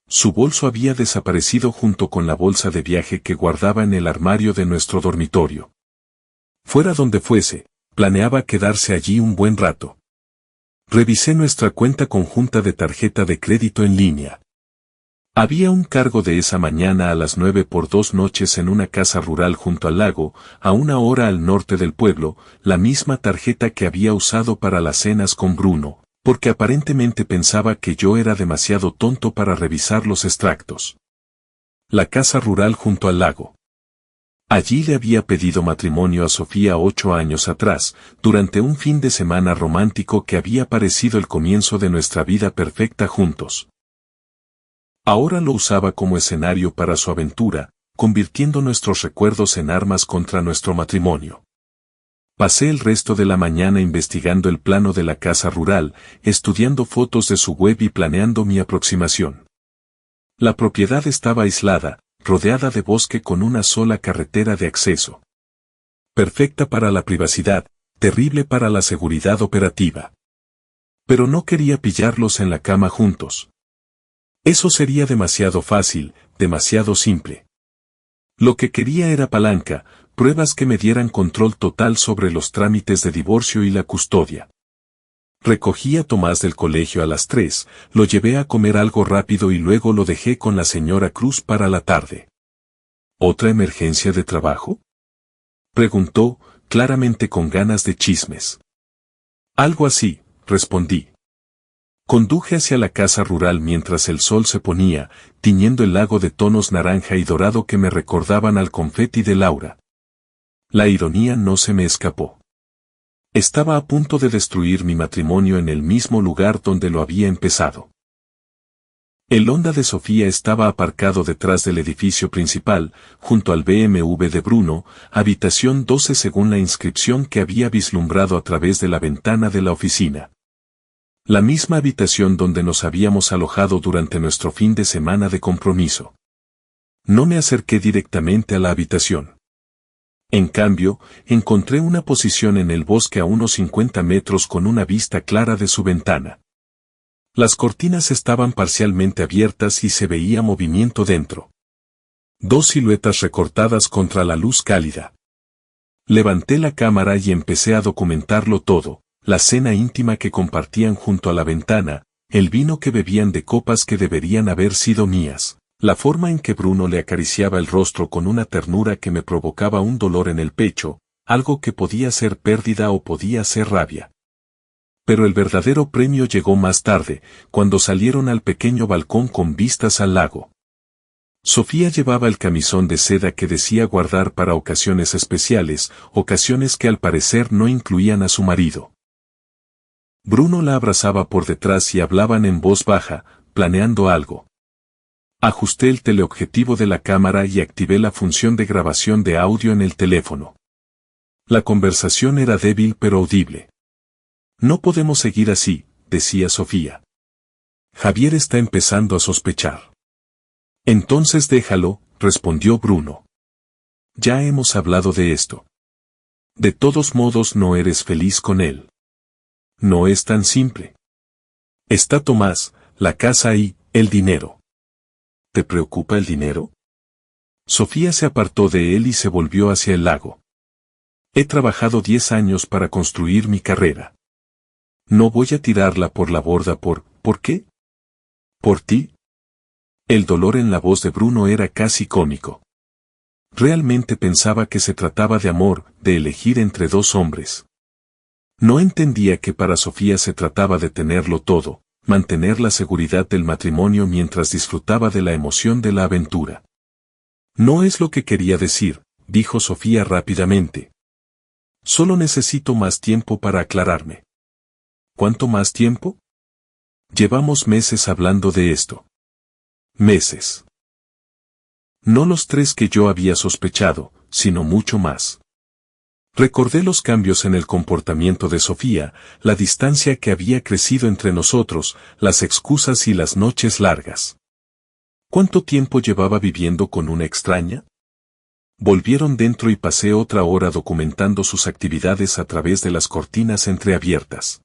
Su bolso había desaparecido junto con la bolsa de viaje que guardaba en el armario de nuestro dormitorio. Fuera donde fuese, planeaba quedarse allí un buen rato. Revisé nuestra cuenta conjunta de tarjeta de crédito en línea. Había un cargo de esa mañana a las 9 por 2 noches en una casa rural junto al lago, a 1 hora al norte del pueblo, la misma tarjeta que había usado para las cenas con Bruno, porque aparentemente pensaba que yo era demasiado tonto para revisar los extractos. La casa rural junto al lago. Allí le había pedido matrimonio a Sofía 8 años atrás, durante un fin de semana romántico que había parecido el comienzo de nuestra vida perfecta juntos. Ahora lo usaba como escenario para su aventura, convirtiendo nuestros recuerdos en armas contra nuestro matrimonio. Pasé el resto de la mañana investigando el plano de la casa rural, estudiando fotos de su web y planeando mi aproximación. La propiedad estaba aislada, rodeada de bosque con una sola carretera de acceso. Perfecta para la privacidad, terrible para la seguridad operativa. Pero no quería pillarlos en la cama juntos. Eso sería demasiado fácil, demasiado simple. Lo que quería era palanca, pruebas que me dieran control total sobre los trámites de divorcio y la custodia. Recogí a Tomás del colegio a las 3, lo llevé a comer algo rápido y luego lo dejé con la señora Cruz para la tarde. ¿Otra emergencia de trabajo?, preguntó, claramente con ganas de chismes. Algo así, respondí. Conduje hacia la casa rural mientras el sol se ponía, tiñendo el lago de tonos naranja y dorado que me recordaban al confeti de Laura. La ironía no se me escapó. Estaba a punto de destruir mi matrimonio en el mismo lugar donde lo había empezado. El Honda de Sofía estaba aparcado detrás del edificio principal, junto al BMW de Bruno, habitación 12 según la inscripción que había vislumbrado a través de la ventana de la oficina. La misma habitación donde nos habíamos alojado durante nuestro fin de semana de compromiso. No me acerqué directamente a la habitación. En cambio, encontré una posición en el bosque a unos 50 metros con una vista clara de su ventana. Las cortinas estaban parcialmente abiertas y se veía movimiento dentro. Dos siluetas recortadas contra la luz cálida. Levanté la cámara y empecé a documentarlo todo, la cena íntima que compartían junto a la ventana, el vino que bebían de copas que deberían haber sido mías, la forma en que Bruno le acariciaba el rostro con una ternura que me provocaba un dolor en el pecho, algo que podía ser pérdida o podía ser rabia. Pero el verdadero premio llegó más tarde, cuando salieron al pequeño balcón con vistas al lago. Sofía llevaba el camisón de seda que decía guardar para ocasiones especiales, ocasiones que al parecer no incluían a su marido. Bruno la abrazaba por detrás y hablaban en voz baja, planeando algo. Ajusté el teleobjetivo de la cámara y activé la función de grabación de audio en el teléfono. La conversación era débil pero audible. No podemos seguir así, decía Sofía. Javier está empezando a sospechar. Entonces déjalo, respondió Bruno. Ya hemos hablado de esto. De todos modos no eres feliz con él. No es tan simple. Está Tomás, la casa y el dinero. ¿Te preocupa el dinero? Sofía se apartó de él y se volvió hacia el lago. He trabajado 10 años para construir mi carrera. No voy a tirarla por la borda ¿por qué? ¿Por ti? El dolor en la voz de Bruno era casi cómico. Realmente pensaba que se trataba de amor, de elegir entre dos hombres. No entendía que para Sofía se trataba de tenerlo todo, mantener la seguridad del matrimonio mientras disfrutaba de la emoción de la aventura. No es lo que quería decir, dijo Sofía rápidamente. Solo necesito más tiempo para aclararme. ¿Cuánto más tiempo? Llevamos meses hablando de esto. Meses. No los 3 que yo había sospechado, sino mucho más. Recordé los cambios en el comportamiento de Sofía, la distancia que había crecido entre nosotros, las excusas y las noches largas. ¿Cuánto tiempo llevaba viviendo con una extraña? Volvieron dentro y pasé otra hora documentando sus actividades a través de las cortinas entreabiertas.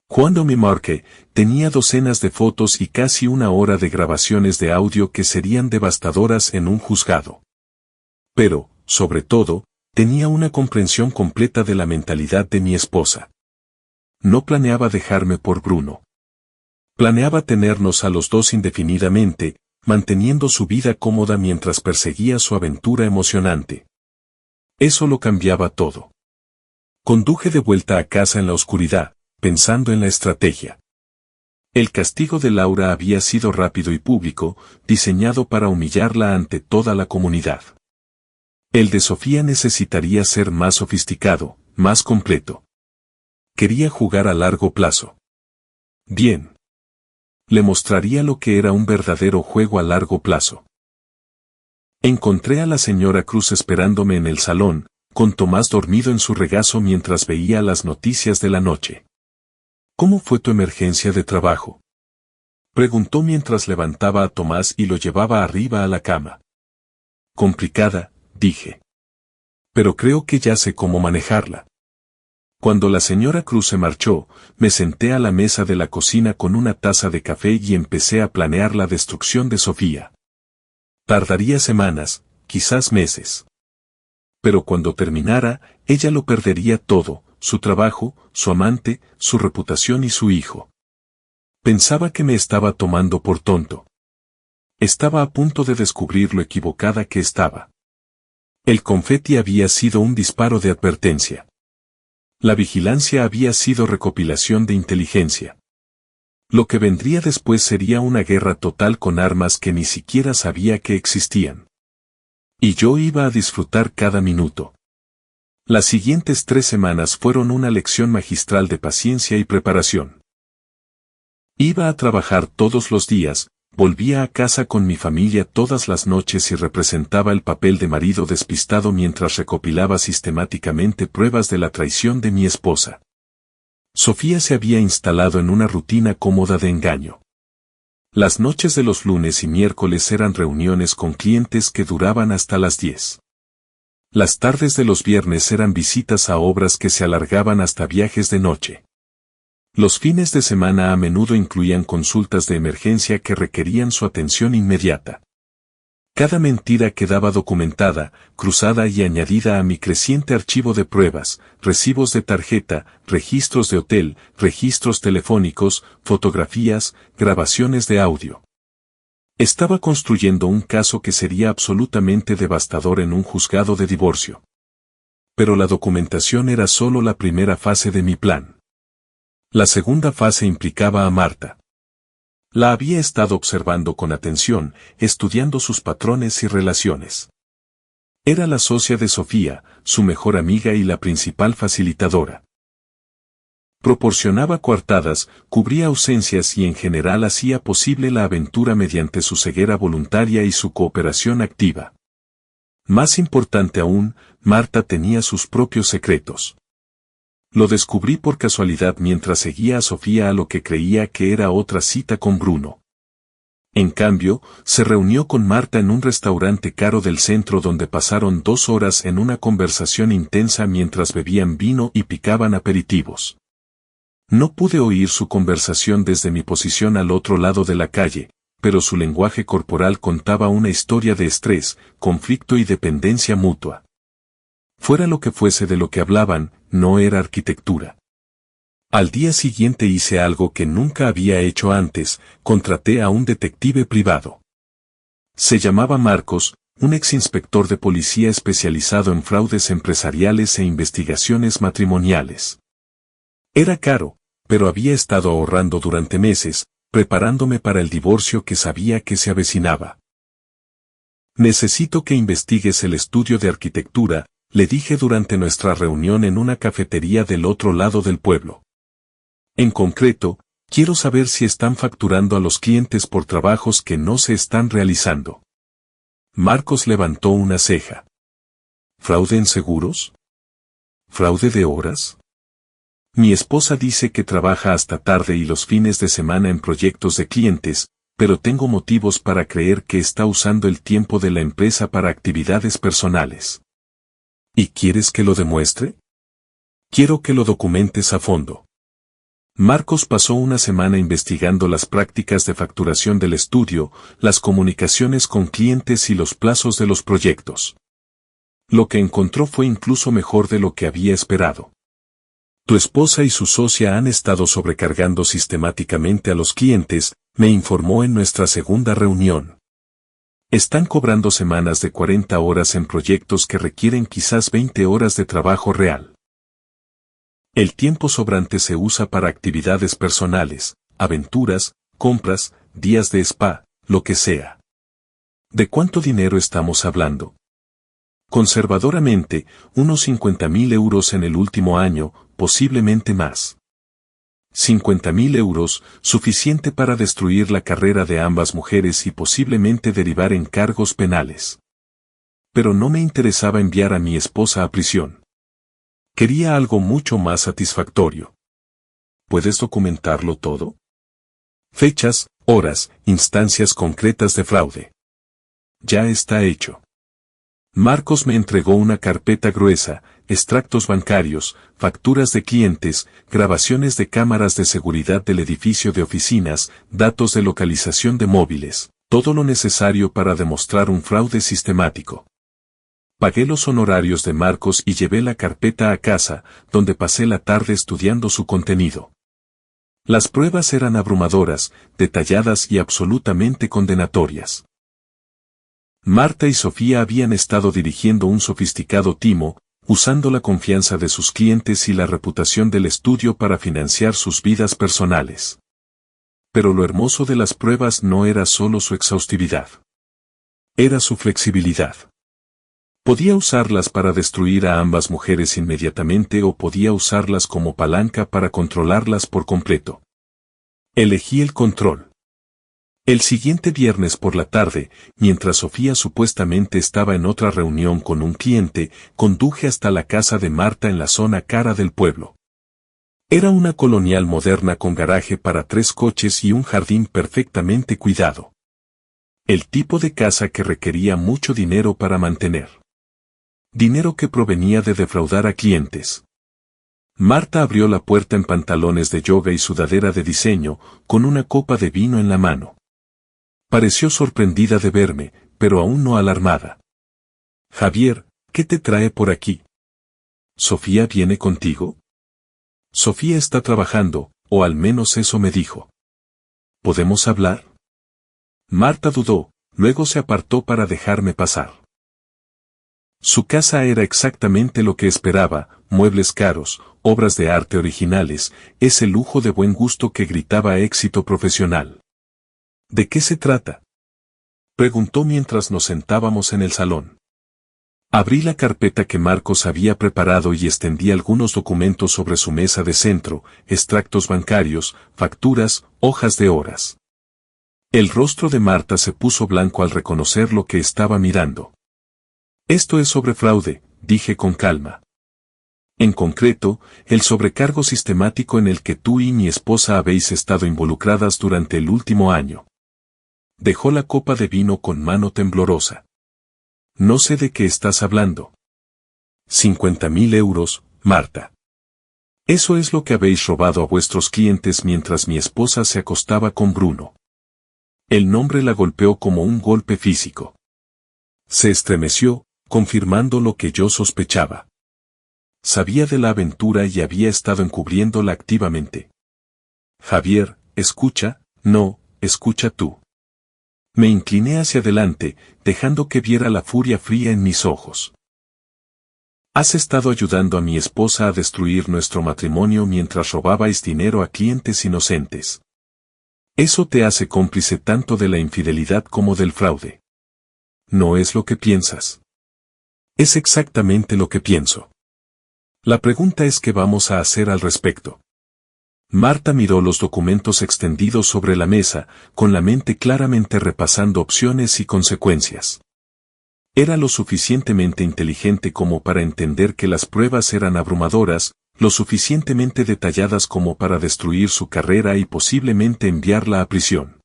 Cuando me marqué, tenía docenas de fotos y casi una hora de grabaciones de audio que serían devastadoras en un juzgado. Pero, sobre todo, tenía una comprensión completa de la mentalidad de mi esposa. No planeaba dejarme por Bruno. Planeaba tenernos a los dos indefinidamente, manteniendo su vida cómoda mientras perseguía su aventura emocionante. Eso lo cambiaba todo. Conduje de vuelta a casa en la oscuridad, pensando en la estrategia. El castigo de Laura había sido rápido y público, diseñado para humillarla ante toda la comunidad. El de Sofía necesitaría ser más sofisticado, más completo. Quería jugar a largo plazo. Bien. Le mostraría lo que era un verdadero juego a largo plazo. Encontré a la señora Cruz esperándome en el salón, con Tomás dormido en su regazo mientras veía las noticias de la noche. ¿Cómo fue tu emergencia de trabajo?, preguntó mientras levantaba a Tomás y lo llevaba arriba a la cama. Complicada, dije. Pero creo que ya sé cómo manejarla. Cuando la señora Cruz se marchó, me senté a la mesa de la cocina con una taza de café y empecé a planear la destrucción de Sofía. Tardaría semanas, quizás meses. Pero cuando terminara, ella lo perdería todo, su trabajo, su amante, su reputación y su hijo. Pensaba que me estaba tomando por tonto. Estaba a punto de descubrir lo equivocada que estaba. El confeti había sido un disparo de advertencia. La vigilancia había sido recopilación de inteligencia. Lo que vendría después sería una guerra total con armas que ni siquiera sabía que existían. Y yo iba a disfrutar cada minuto. Las siguientes 3 semanas fueron una lección magistral de paciencia y preparación. Iba a trabajar todos los días, volvía a casa con mi familia todas las noches y representaba el papel de marido despistado mientras recopilaba sistemáticamente pruebas de la traición de mi esposa. Sofía se había instalado en una rutina cómoda de engaño. Las noches de los lunes y miércoles eran reuniones con clientes que duraban hasta las 10. Las tardes de los viernes eran visitas a obras que se alargaban hasta viajes de noche. Los fines de semana a menudo incluían consultas de emergencia que requerían su atención inmediata. Cada mentira quedaba documentada, cruzada y añadida a mi creciente archivo de pruebas, recibos de tarjeta, registros de hotel, registros telefónicos, fotografías, grabaciones de audio. Estaba construyendo un caso que sería absolutamente devastador en un juzgado de divorcio. Pero la documentación era solo la primera fase de mi plan. La segunda fase implicaba a Marta. La había estado observando con atención, estudiando sus patrones y relaciones. Era la socia de Sofía, su mejor amiga y la principal facilitadora. Proporcionaba coartadas, cubría ausencias y en general hacía posible la aventura mediante su ceguera voluntaria y su cooperación activa. Más importante aún, Marta tenía sus propios secretos. Lo descubrí por casualidad mientras seguía a Sofía a lo que creía que era otra cita con Bruno. En cambio, se reunió con Marta en un restaurante caro del centro donde pasaron 2 horas en una conversación intensa mientras bebían vino y picaban aperitivos. No pude oír su conversación desde mi posición al otro lado de la calle, pero su lenguaje corporal contaba una historia de estrés, conflicto y dependencia mutua. Fuera lo que fuese de lo que hablaban, no era arquitectura. Al día siguiente hice algo que nunca había hecho antes, contraté a un detective privado. Se llamaba Marcos, un exinspector de policía especializado en fraudes empresariales e investigaciones matrimoniales. Era caro, pero había estado ahorrando durante meses, preparándome para el divorcio que sabía que se avecinaba. Necesito que investigues el estudio de arquitectura, le dije durante nuestra reunión en una cafetería del otro lado del pueblo. En concreto, quiero saber si están facturando a los clientes por trabajos que no se están realizando. Marcos levantó una ceja. ¿Fraude en seguros? ¿Fraude de horas? Mi esposa dice que trabaja hasta tarde y los fines de semana en proyectos de clientes, pero tengo motivos para creer que está usando el tiempo de la empresa para actividades personales. ¿Y quieres que lo demuestre? Quiero que lo documentes a fondo. Marcos pasó una semana investigando las prácticas de facturación del estudio, las comunicaciones con clientes y los plazos de los proyectos. Lo que encontró fue incluso mejor de lo que había esperado. Tu esposa y su socia han estado sobrecargando sistemáticamente a los clientes, me informó en nuestra segunda reunión. Están cobrando semanas de 40 horas en proyectos que requieren quizás 20 horas de trabajo real. El tiempo sobrante se usa para actividades personales, aventuras, compras, días de spa, lo que sea. ¿De cuánto dinero estamos hablando? Conservadoramente, unos 50.000 euros en el último año, posiblemente más. 50.000 euros, suficiente para destruir la carrera de ambas mujeres y posiblemente derivar en cargos penales. pero no me interesaba enviar a mi esposa a prisión. Quería algo mucho más satisfactorio. ¿Puedes documentarlo todo? Fechas, horas, instancias concretas de fraude. Ya está hecho. Marcos me entregó una carpeta gruesa, extractos bancarios, facturas de clientes, grabaciones de cámaras de seguridad del edificio de oficinas, datos de localización de móviles, todo lo necesario para demostrar un fraude sistemático. Pagué los honorarios de Marcos y llevé la carpeta a casa, donde pasé la tarde estudiando su contenido. Las pruebas eran abrumadoras, detalladas y absolutamente condenatorias. Marta y Sofía habían estado dirigiendo un sofisticado timo, usando la confianza de sus clientes y la reputación del estudio para financiar sus vidas personales. Pero lo hermoso de las pruebas no era solo su exhaustividad. Era su flexibilidad. Podía usarlas para destruir a ambas mujeres inmediatamente o podía usarlas como palanca para controlarlas por completo. Elegí el control. El siguiente viernes por la tarde, mientras Sofía supuestamente estaba en otra reunión con un cliente, conduje hasta la casa de Marta en la zona cara del pueblo. Era una colonial moderna con garaje para 3 coches y un jardín perfectamente cuidado. El tipo de casa que requería mucho dinero para mantener. Dinero que provenía de defraudar a clientes. Marta abrió la puerta en pantalones de yoga y sudadera de diseño, con una copa de vino en la mano. Pareció sorprendida de verme, pero aún no alarmada. Javier, ¿qué te trae por aquí? ¿Sofía viene contigo? Sofía está trabajando, o al menos eso me dijo. ¿Podemos hablar? Marta dudó, luego se apartó para dejarme pasar. Su casa era exactamente lo que esperaba, muebles caros, obras de arte originales, ese lujo de buen gusto que gritaba éxito profesional. ¿De qué se trata?, preguntó mientras nos sentábamos en el salón. Abrí la carpeta que Marcos había preparado y extendí algunos documentos sobre su mesa de centro, extractos bancarios, facturas, hojas de horas. El rostro de Marta se puso blanco al reconocer lo que estaba mirando. Esto es sobre fraude, dije con calma. En concreto, el sobrecargo sistemático en el que tú y mi esposa habéis estado involucradas durante el último año. Dejó la copa de vino con mano temblorosa. No sé de qué estás hablando. 50.000 euros, Marta. Eso es lo que habéis robado a vuestros clientes mientras mi esposa se acostaba con Bruno. El nombre la golpeó como un golpe físico. Se estremeció, confirmando lo que yo sospechaba. Sabía de la aventura y había estado encubriéndola activamente. Javier, escucha, no, escucha tú. Me incliné hacia adelante, dejando que viera la furia fría en mis ojos. Has estado ayudando a mi esposa a destruir nuestro matrimonio mientras robabais dinero a clientes inocentes. Eso te hace cómplice tanto de la infidelidad como del fraude. ¿No es lo que piensas? Es exactamente lo que pienso. La pregunta es ¿qué vamos a hacer al respecto? Marta miró los documentos extendidos sobre la mesa, con la mente claramente repasando opciones y consecuencias. Era lo suficientemente inteligente como para entender que las pruebas eran abrumadoras, lo suficientemente detalladas como para destruir su carrera y posiblemente enviarla a prisión.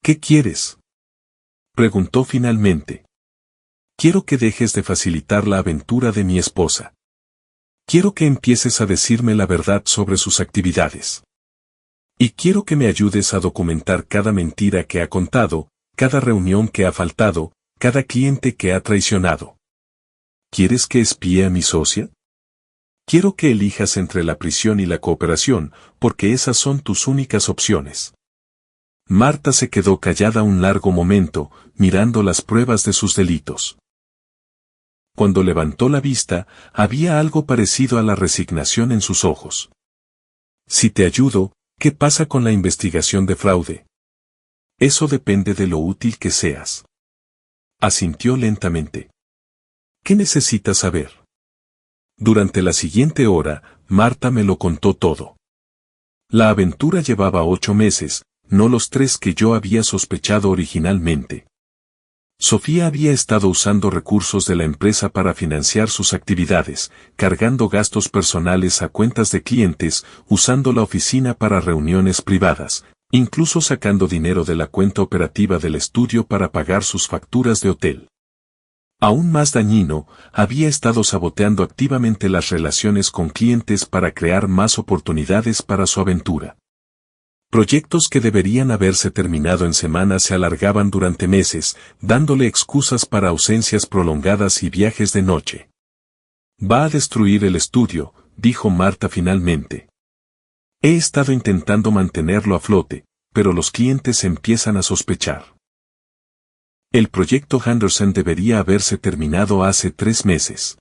¿Qué quieres?, preguntó finalmente. Quiero que dejes de facilitar la aventura de mi esposa. Quiero que empieces a decirme la verdad sobre sus actividades. Y quiero que me ayudes a documentar cada mentira que ha contado, cada reunión que ha faltado, cada cliente que ha traicionado. ¿Quieres que espíe a mi socia? Quiero que elijas entre la prisión y la cooperación, porque esas son tus únicas opciones. Marta se quedó callada un largo momento, mirando las pruebas de sus delitos. Cuando levantó la vista, había algo parecido a la resignación en sus ojos. Si te ayudo, ¿qué pasa con la investigación de fraude? Eso depende de lo útil que seas. Asintió lentamente. ¿Qué necesitas saber? Durante la siguiente hora, Marta me lo contó todo. La aventura llevaba 8 meses, no los 3 que yo había sospechado originalmente. Sofía había estado usando recursos de la empresa para financiar sus actividades, cargando gastos personales a cuentas de clientes, usando la oficina para reuniones privadas, incluso sacando dinero de la cuenta operativa del estudio para pagar sus facturas de hotel. Aún más dañino, había estado saboteando activamente las relaciones con clientes para crear más oportunidades para su aventura. Proyectos que deberían haberse terminado en semanas se alargaban durante meses, dándole excusas para ausencias prolongadas y viajes de noche. Va a destruir el estudio, dijo Marta finalmente. He estado intentando mantenerlo a flote, pero los clientes empiezan a sospechar. El proyecto Henderson debería haberse terminado hace 3 meses.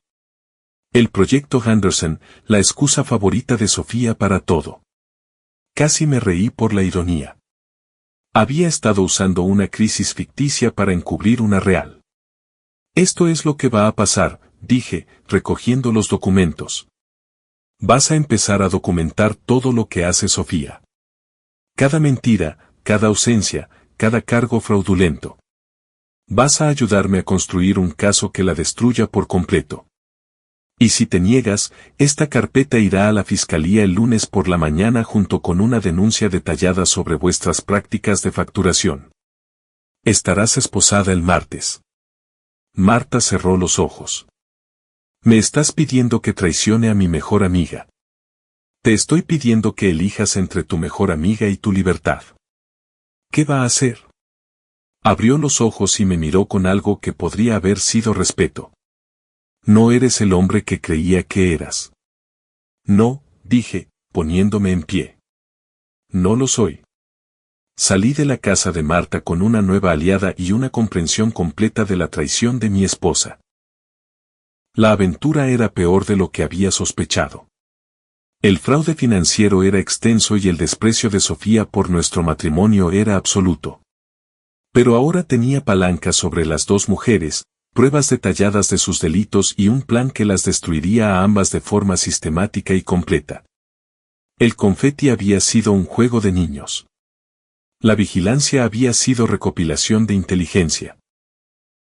El proyecto Henderson, la excusa favorita de Sofía para todo. Casi me reí por la ironía. Había estado usando una crisis ficticia para encubrir una real. Esto es lo que va a pasar, dije, recogiendo los documentos. Vas a empezar a documentar todo lo que hace Sofía. Cada mentira, cada ausencia, cada cargo fraudulento. Vas a ayudarme a construir un caso que la destruya por completo. Y si te niegas, esta carpeta irá a la fiscalía el lunes por la mañana junto con una denuncia detallada sobre vuestras prácticas de facturación. Estarás esposada el martes. Marta cerró los ojos. Me estás pidiendo que traicione a mi mejor amiga. Te estoy pidiendo que elijas entre tu mejor amiga y tu libertad. ¿Qué va a hacer? Abrió los ojos y me miró con algo que podría haber sido respeto. No eres el hombre que creía que eras. No, dije, poniéndome en pie. No lo soy. Salí de la casa de Marta con una nueva aliada y una comprensión completa de la traición de mi esposa. La aventura era peor de lo que había sospechado. El fraude financiero era extenso y el desprecio de Sofía por nuestro matrimonio era absoluto. Pero ahora tenía palanca sobre las 2 mujeres, pruebas detalladas de sus delitos y un plan que las destruiría a ambas de forma sistemática y completa. El confeti había sido un juego de niños. La vigilancia había sido recopilación de inteligencia.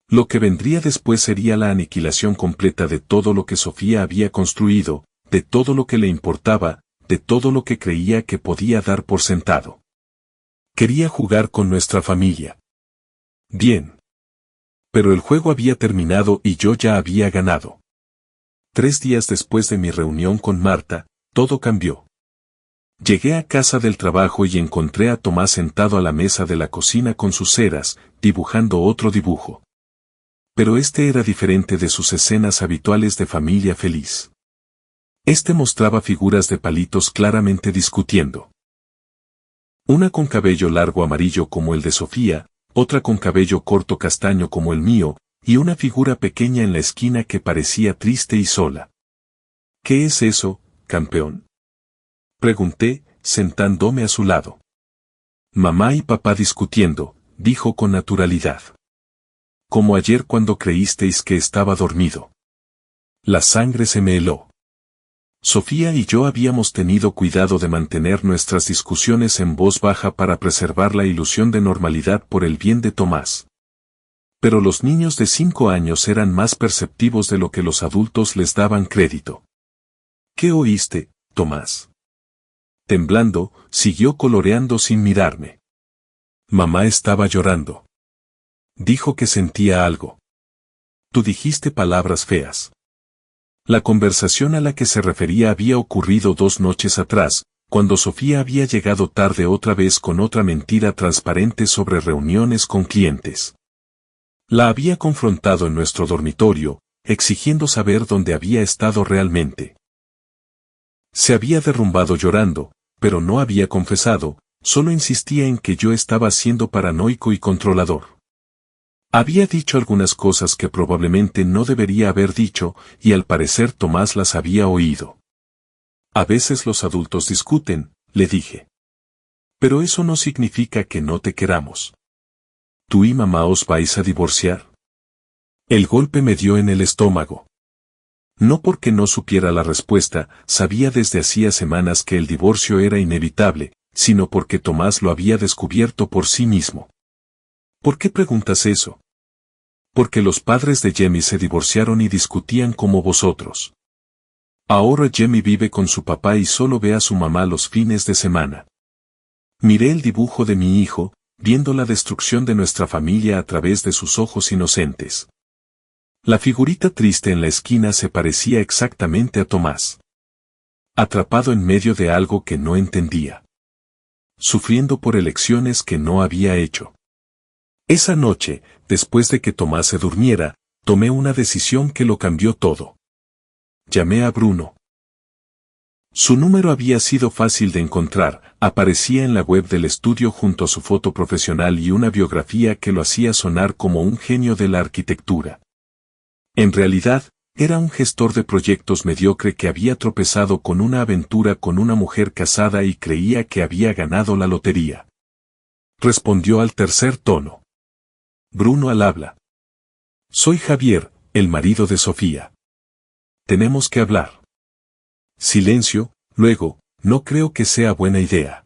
Lo que vendría después sería la aniquilación completa de todo lo que Sofía había construido, de todo lo que le importaba, de todo lo que creía que podía dar por sentado. Quería jugar con nuestra familia. Bien. Pero el juego había terminado y yo ya había ganado. 3 días después de mi reunión con Marta, todo cambió. Llegué a casa del trabajo y encontré a Tomás sentado a la mesa de la cocina con sus ceras, dibujando otro dibujo. Pero este era diferente de sus escenas habituales de familia feliz. Este mostraba figuras de palitos claramente discutiendo. Una con cabello largo amarillo como el de Sofía, otra con cabello corto castaño como el mío, y una figura pequeña en la esquina que parecía triste y sola. ¿Qué es eso, campeón? Pregunté, sentándome a su lado. Mamá y papá discutiendo, dijo con naturalidad. Como ayer cuando creísteis que estaba dormido. La sangre se me heló. Sofía y yo habíamos tenido cuidado de mantener nuestras discusiones en voz baja para preservar la ilusión de normalidad por el bien de Tomás. Pero los niños de 5 años eran más perceptivos de lo que los adultos les daban crédito. ¿Qué oíste, Tomás? Temblando, siguió coloreando sin mirarme. Mamá estaba llorando. Dijo que sentía algo. Tú dijiste palabras feas. La conversación a la que se refería había ocurrido 2 noches atrás, cuando Sofía había llegado tarde otra vez con otra mentira transparente sobre reuniones con clientes. La había confrontado en nuestro dormitorio, exigiendo saber dónde había estado realmente. Se había derrumbado llorando, pero no había confesado, solo insistía en que yo estaba siendo paranoico y controlador. Había dicho algunas cosas que probablemente no debería haber dicho, y al parecer Tomás las había oído. A veces los adultos discuten, le dije. Pero eso no significa que no te queramos. ¿Tú y mamá os vais a divorciar? El golpe me dio en el estómago. No porque no supiera la respuesta, sabía desde hacía semanas que el divorcio era inevitable, sino porque Tomás lo había descubierto por sí mismo. ¿Por qué preguntas eso? Porque los padres de Jamie se divorciaron y discutían como vosotros. Ahora Jamie vive con su papá y solo ve a su mamá los fines de semana. Miré el dibujo de mi hijo, viendo la destrucción de nuestra familia a través de sus ojos inocentes. La figurita triste en la esquina se parecía exactamente a Tomás. Atrapado en medio de algo que no entendía. Sufriendo por elecciones que no había hecho. Esa noche, después de que Tomás se durmiera, tomé una decisión que lo cambió todo. Llamé a Bruno. Su número había sido fácil de encontrar, aparecía en la web del estudio junto a su foto profesional y una biografía que lo hacía sonar como un genio de la arquitectura. En realidad, era un gestor de proyectos mediocre que había tropezado con una aventura con una mujer casada y creía que había ganado la lotería. Respondió al tercer tono. Bruno al habla. Soy Javier, el marido de Sofía. Tenemos que hablar. Silencio, luego, no creo que sea buena idea.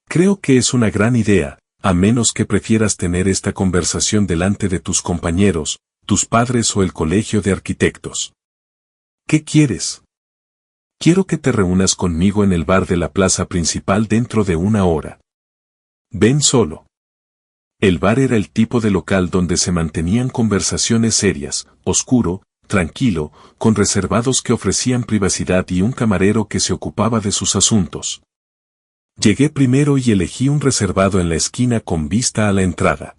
Creo que es una gran idea, a menos que prefieras tener esta conversación delante de tus compañeros, tus padres o el colegio de arquitectos. ¿Qué quieres? Quiero que te reúnas conmigo en el bar de la plaza principal dentro de 1 hora. Ven solo. El bar era el tipo de local donde se mantenían conversaciones serias, oscuro, tranquilo, con reservados que ofrecían privacidad y un camarero que se ocupaba de sus asuntos. Llegué primero y elegí un reservado en la esquina con vista a la entrada.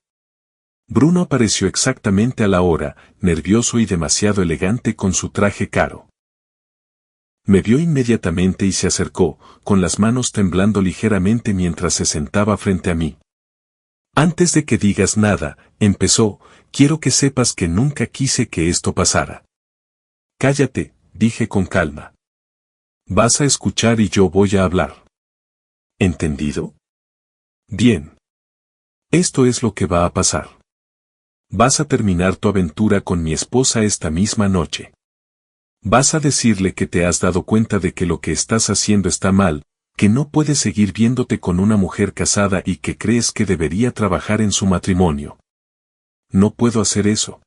Bruno apareció exactamente a la hora, nervioso y demasiado elegante con su traje caro. Me vio inmediatamente y se acercó, con las manos temblando ligeramente mientras se sentaba frente a mí. Antes de que digas nada, empezó, quiero que sepas que nunca quise que esto pasara. Cállate, dije con calma. Vas a escuchar y yo voy a hablar. ¿Entendido? Bien. Esto es lo que va a pasar. Vas a terminar tu aventura con mi esposa esta misma noche. Vas a decirle que te has dado cuenta de que lo que estás haciendo está mal, que no puedes seguir viéndote con una mujer casada y que crees que debería trabajar en su matrimonio. No puedo hacer eso.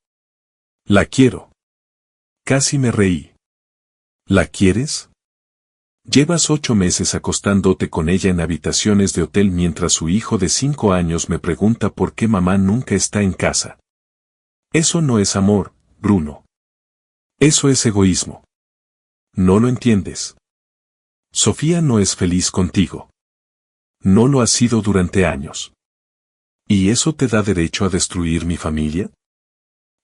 La quiero. Casi me reí. ¿La quieres? Llevas 8 meses acostándote con ella en habitaciones de hotel mientras su hijo de 5 años me pregunta por qué mamá nunca está en casa. Eso no es amor, Bruno. Eso es egoísmo. No lo entiendes. Sofía no es feliz contigo. No lo ha sido durante años. ¿Y eso te da derecho a destruir mi familia?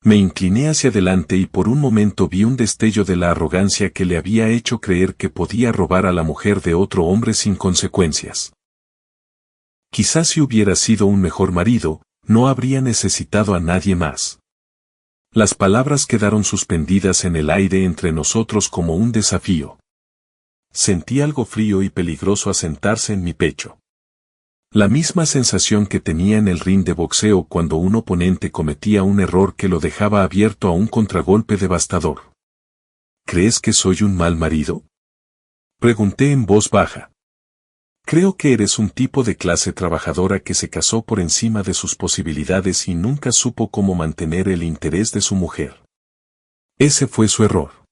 Me incliné hacia adelante y por un momento vi un destello de la arrogancia que le había hecho creer que podía robar a la mujer de otro hombre sin consecuencias. Quizás si hubiera sido un mejor marido, no habría necesitado a nadie más. Las palabras quedaron suspendidas en el aire entre nosotros como un desafío. Sentí algo frío y peligroso asentarse en mi pecho. La misma sensación que tenía en el ring de boxeo cuando un oponente cometía un error que lo dejaba abierto a un contragolpe devastador. ¿Crees que soy un mal marido? Pregunté en voz baja. Creo que eres un tipo de clase trabajadora que se casó por encima de sus posibilidades y nunca supo cómo mantener el interés de su mujer. Ese fue su error.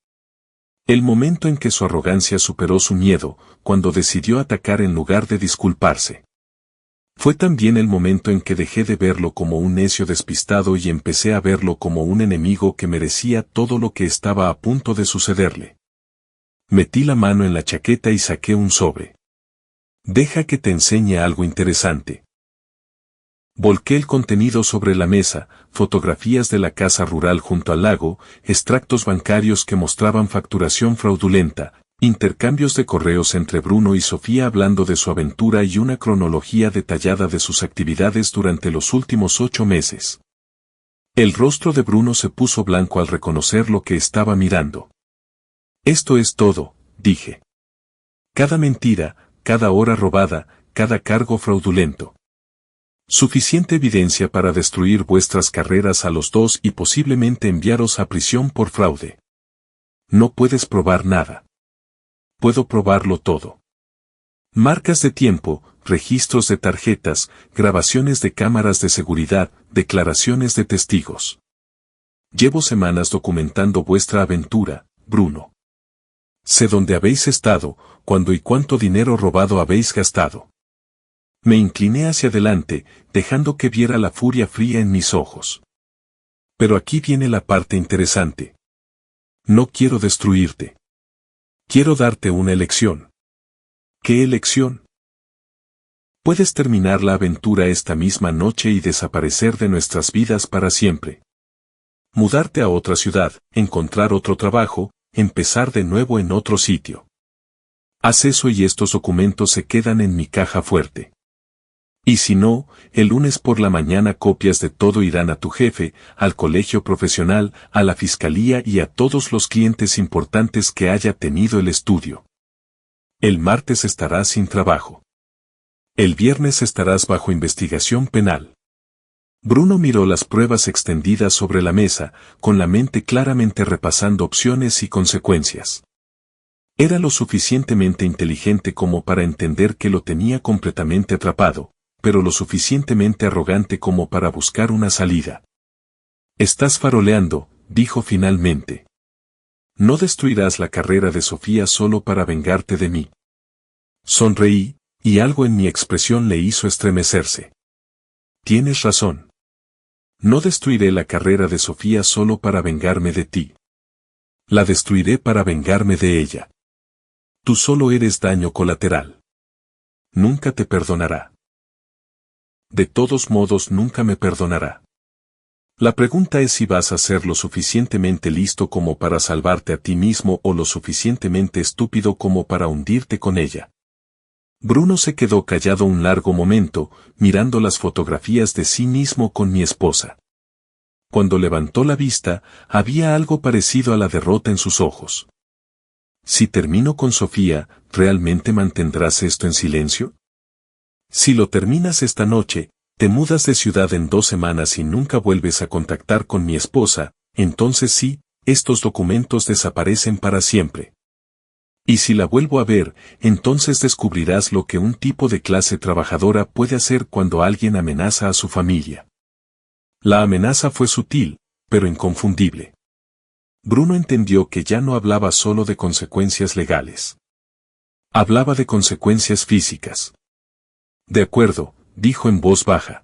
El momento en que su arrogancia superó su miedo, cuando decidió atacar en lugar de disculparse. Fue también el momento en que dejé de verlo como un necio despistado y empecé a verlo como un enemigo que merecía todo lo que estaba a punto de sucederle. Metí la mano en la chaqueta y saqué un sobre. Deja que te enseñe algo interesante. Volqué el contenido sobre la mesa, fotografías de la casa rural junto al lago, extractos bancarios que mostraban facturación fraudulenta, intercambios de correos entre Bruno y Sofía hablando de su aventura y una cronología detallada de sus actividades durante los últimos 8 meses. El rostro de Bruno se puso blanco al reconocer lo que estaba mirando. Esto es todo, dije. Cada mentira, cada hora robada, cada cargo fraudulento. Suficiente evidencia para destruir vuestras carreras a los dos y posiblemente enviaros a prisión por fraude. No puedes probar nada. Puedo probarlo todo. Marcas de tiempo, registros de tarjetas, grabaciones de cámaras de seguridad, declaraciones de testigos. Llevo semanas documentando vuestra aventura, Bruno. Sé dónde habéis estado, cuándo y cuánto dinero robado habéis gastado. Me incliné hacia adelante, dejando que viera la furia fría en mis ojos. Pero aquí viene la parte interesante. No quiero destruirte. Quiero darte una elección. ¿Qué elección? Puedes terminar la aventura esta misma noche y desaparecer de nuestras vidas para siempre. Mudarte a otra ciudad, encontrar otro trabajo, empezar de nuevo en otro sitio. Haz eso y estos documentos se quedan en mi caja fuerte. Y si no, el lunes por la mañana copias de todo irán a tu jefe, al colegio profesional, a la fiscalía y a todos los clientes importantes que haya tenido el estudio. El martes estarás sin trabajo. El viernes estarás bajo investigación penal. Bruno miró las pruebas extendidas sobre la mesa, con la mente claramente repasando opciones y consecuencias. Era lo suficientemente inteligente como para entender que lo tenía completamente atrapado, pero lo suficientemente arrogante como para buscar una salida. Estás faroleando, dijo finalmente. No destruirás la carrera de Sofía solo para vengarte de mí. Sonreí, y algo en mi expresión le hizo estremecerse. Tienes razón. No destruiré la carrera de Sofía solo para vengarme de ti. La destruiré para vengarme de ella. Tú solo eres daño colateral. Nunca te perdonará. De todos modos nunca me perdonará. La pregunta es si vas a ser lo suficientemente listo como para salvarte a ti mismo o lo suficientemente estúpido como para hundirte con ella. Bruno se quedó callado un largo momento, mirando las fotografías de sí mismo con mi esposa. Cuando levantó la vista, había algo parecido a la derrota en sus ojos. Si termino con Sofía, ¿realmente mantendrás esto en silencio? Si lo terminas esta noche, te mudas de ciudad en 2 semanas y nunca vuelves a contactar con mi esposa, entonces sí, estos documentos desaparecen para siempre. Y si la vuelvo a ver, entonces descubrirás lo que un tipo de clase trabajadora puede hacer cuando alguien amenaza a su familia. La amenaza fue sutil, pero inconfundible. Bruno entendió que ya no hablaba solo de consecuencias legales. Hablaba de consecuencias físicas. De acuerdo, dijo en voz baja.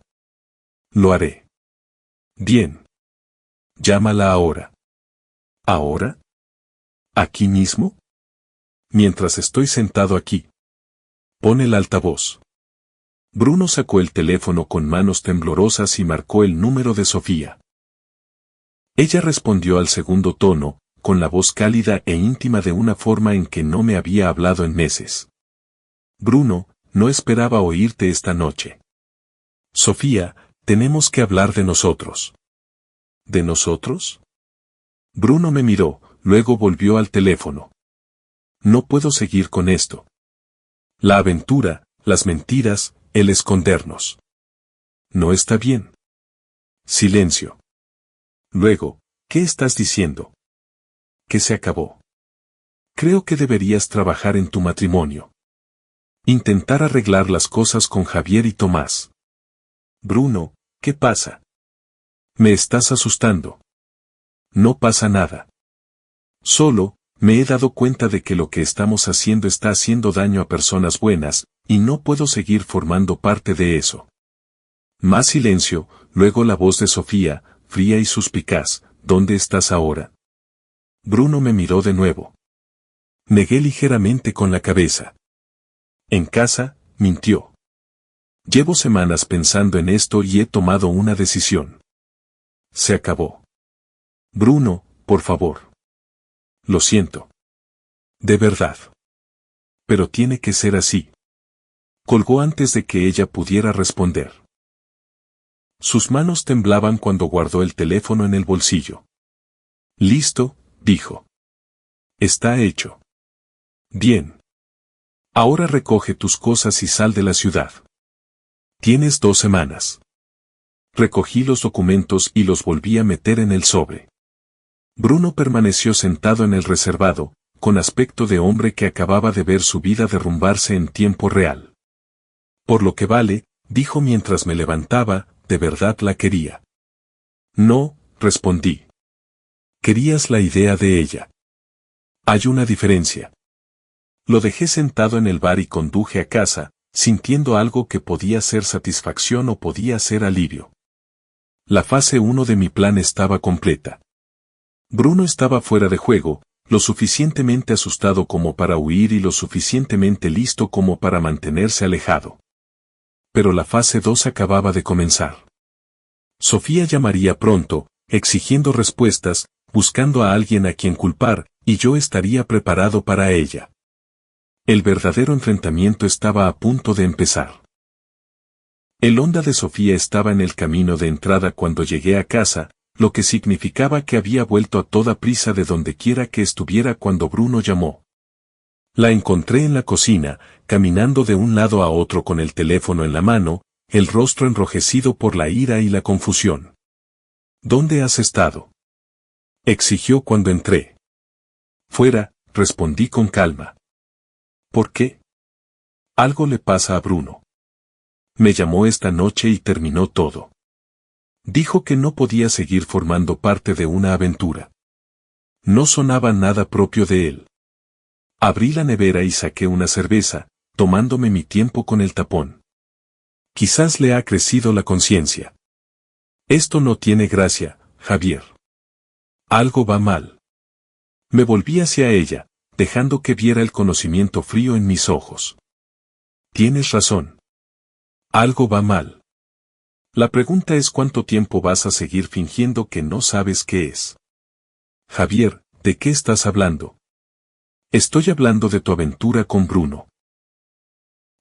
Lo haré. Bien. Llámala ahora. ¿Ahora? ¿Aquí mismo? Mientras estoy sentado aquí. Pon el altavoz. Bruno sacó el teléfono con manos temblorosas y marcó el número de Sofía. Ella respondió al segundo tono, con la voz cálida e íntima de una forma en que no me había hablado en meses. Bruno, no esperaba oírte esta noche. Sofía, tenemos que hablar de nosotros. ¿De nosotros? Bruno me miró, luego volvió al teléfono. No puedo seguir con esto. La aventura, las mentiras, el escondernos. No está bien. Silencio. Luego, ¿qué estás diciendo? Que se acabó. Creo que deberías trabajar en tu matrimonio. Intentar arreglar las cosas con Javier y Tomás. Bruno, ¿qué pasa? Me estás asustando. No pasa nada. Solo, me he dado cuenta de que lo que estamos haciendo está haciendo daño a personas buenas, y no puedo seguir formando parte de eso. Más silencio, luego la voz de Sofía, fría y suspicaz, ¿dónde estás ahora? Bruno me miró de nuevo. Negué ligeramente con la cabeza. En casa, mintió. Llevo semanas pensando en esto y he tomado una decisión. Se acabó. Bruno, por favor. Lo siento. De verdad. Pero tiene que ser así. Colgó antes de que ella pudiera responder. Sus manos temblaban cuando guardó el teléfono en el bolsillo. Listo, dijo. Está hecho. Bien. Ahora recoge tus cosas y sal de la ciudad. Tienes 2 semanas. Recogí los documentos y los volví a meter en el sobre. Bruno permaneció sentado en el reservado, con aspecto de hombre que acababa de ver su vida derrumbarse en tiempo real. Por lo que vale, dijo mientras me levantaba, de verdad la quería. No, respondí. Querías la idea de ella. Hay una diferencia. Lo dejé sentado en el bar y conduje a casa, sintiendo algo que podía ser satisfacción o podía ser alivio. La fase 1 de mi plan estaba completa. Bruno estaba fuera de juego, lo suficientemente asustado como para huir y lo suficientemente listo como para mantenerse alejado. Pero la fase 2 acababa de comenzar. Sofía llamaría pronto, exigiendo respuestas, buscando a alguien a quien culpar, y yo estaría preparado para ella. El verdadero enfrentamiento estaba a punto de empezar. El Honda de Sofía estaba en el camino de entrada cuando llegué a casa, lo que significaba que había vuelto a toda prisa de donde quiera que estuviera cuando Bruno llamó. La encontré en la cocina, caminando de un lado a otro con el teléfono en la mano, el rostro enrojecido por la ira y la confusión. ¿Dónde has estado?, exigió cuando entré. Fuera, respondí con calma. ¿Por qué? Algo le pasa a Bruno. Me llamó esta noche y terminó todo. Dijo que no podía seguir formando parte de una aventura. No sonaba nada propio de él. Abrí la nevera y saqué una cerveza, tomándome mi tiempo con el tapón. Quizás le ha crecido la conciencia. Esto no tiene gracia, Javier. Algo va mal. Me volví hacia ella, dejando que viera el conocimiento frío en mis ojos. Tienes razón. Algo va mal. La pregunta es cuánto tiempo vas a seguir fingiendo que no sabes qué es. Javier, ¿de qué estás hablando? Estoy hablando de tu aventura con Bruno.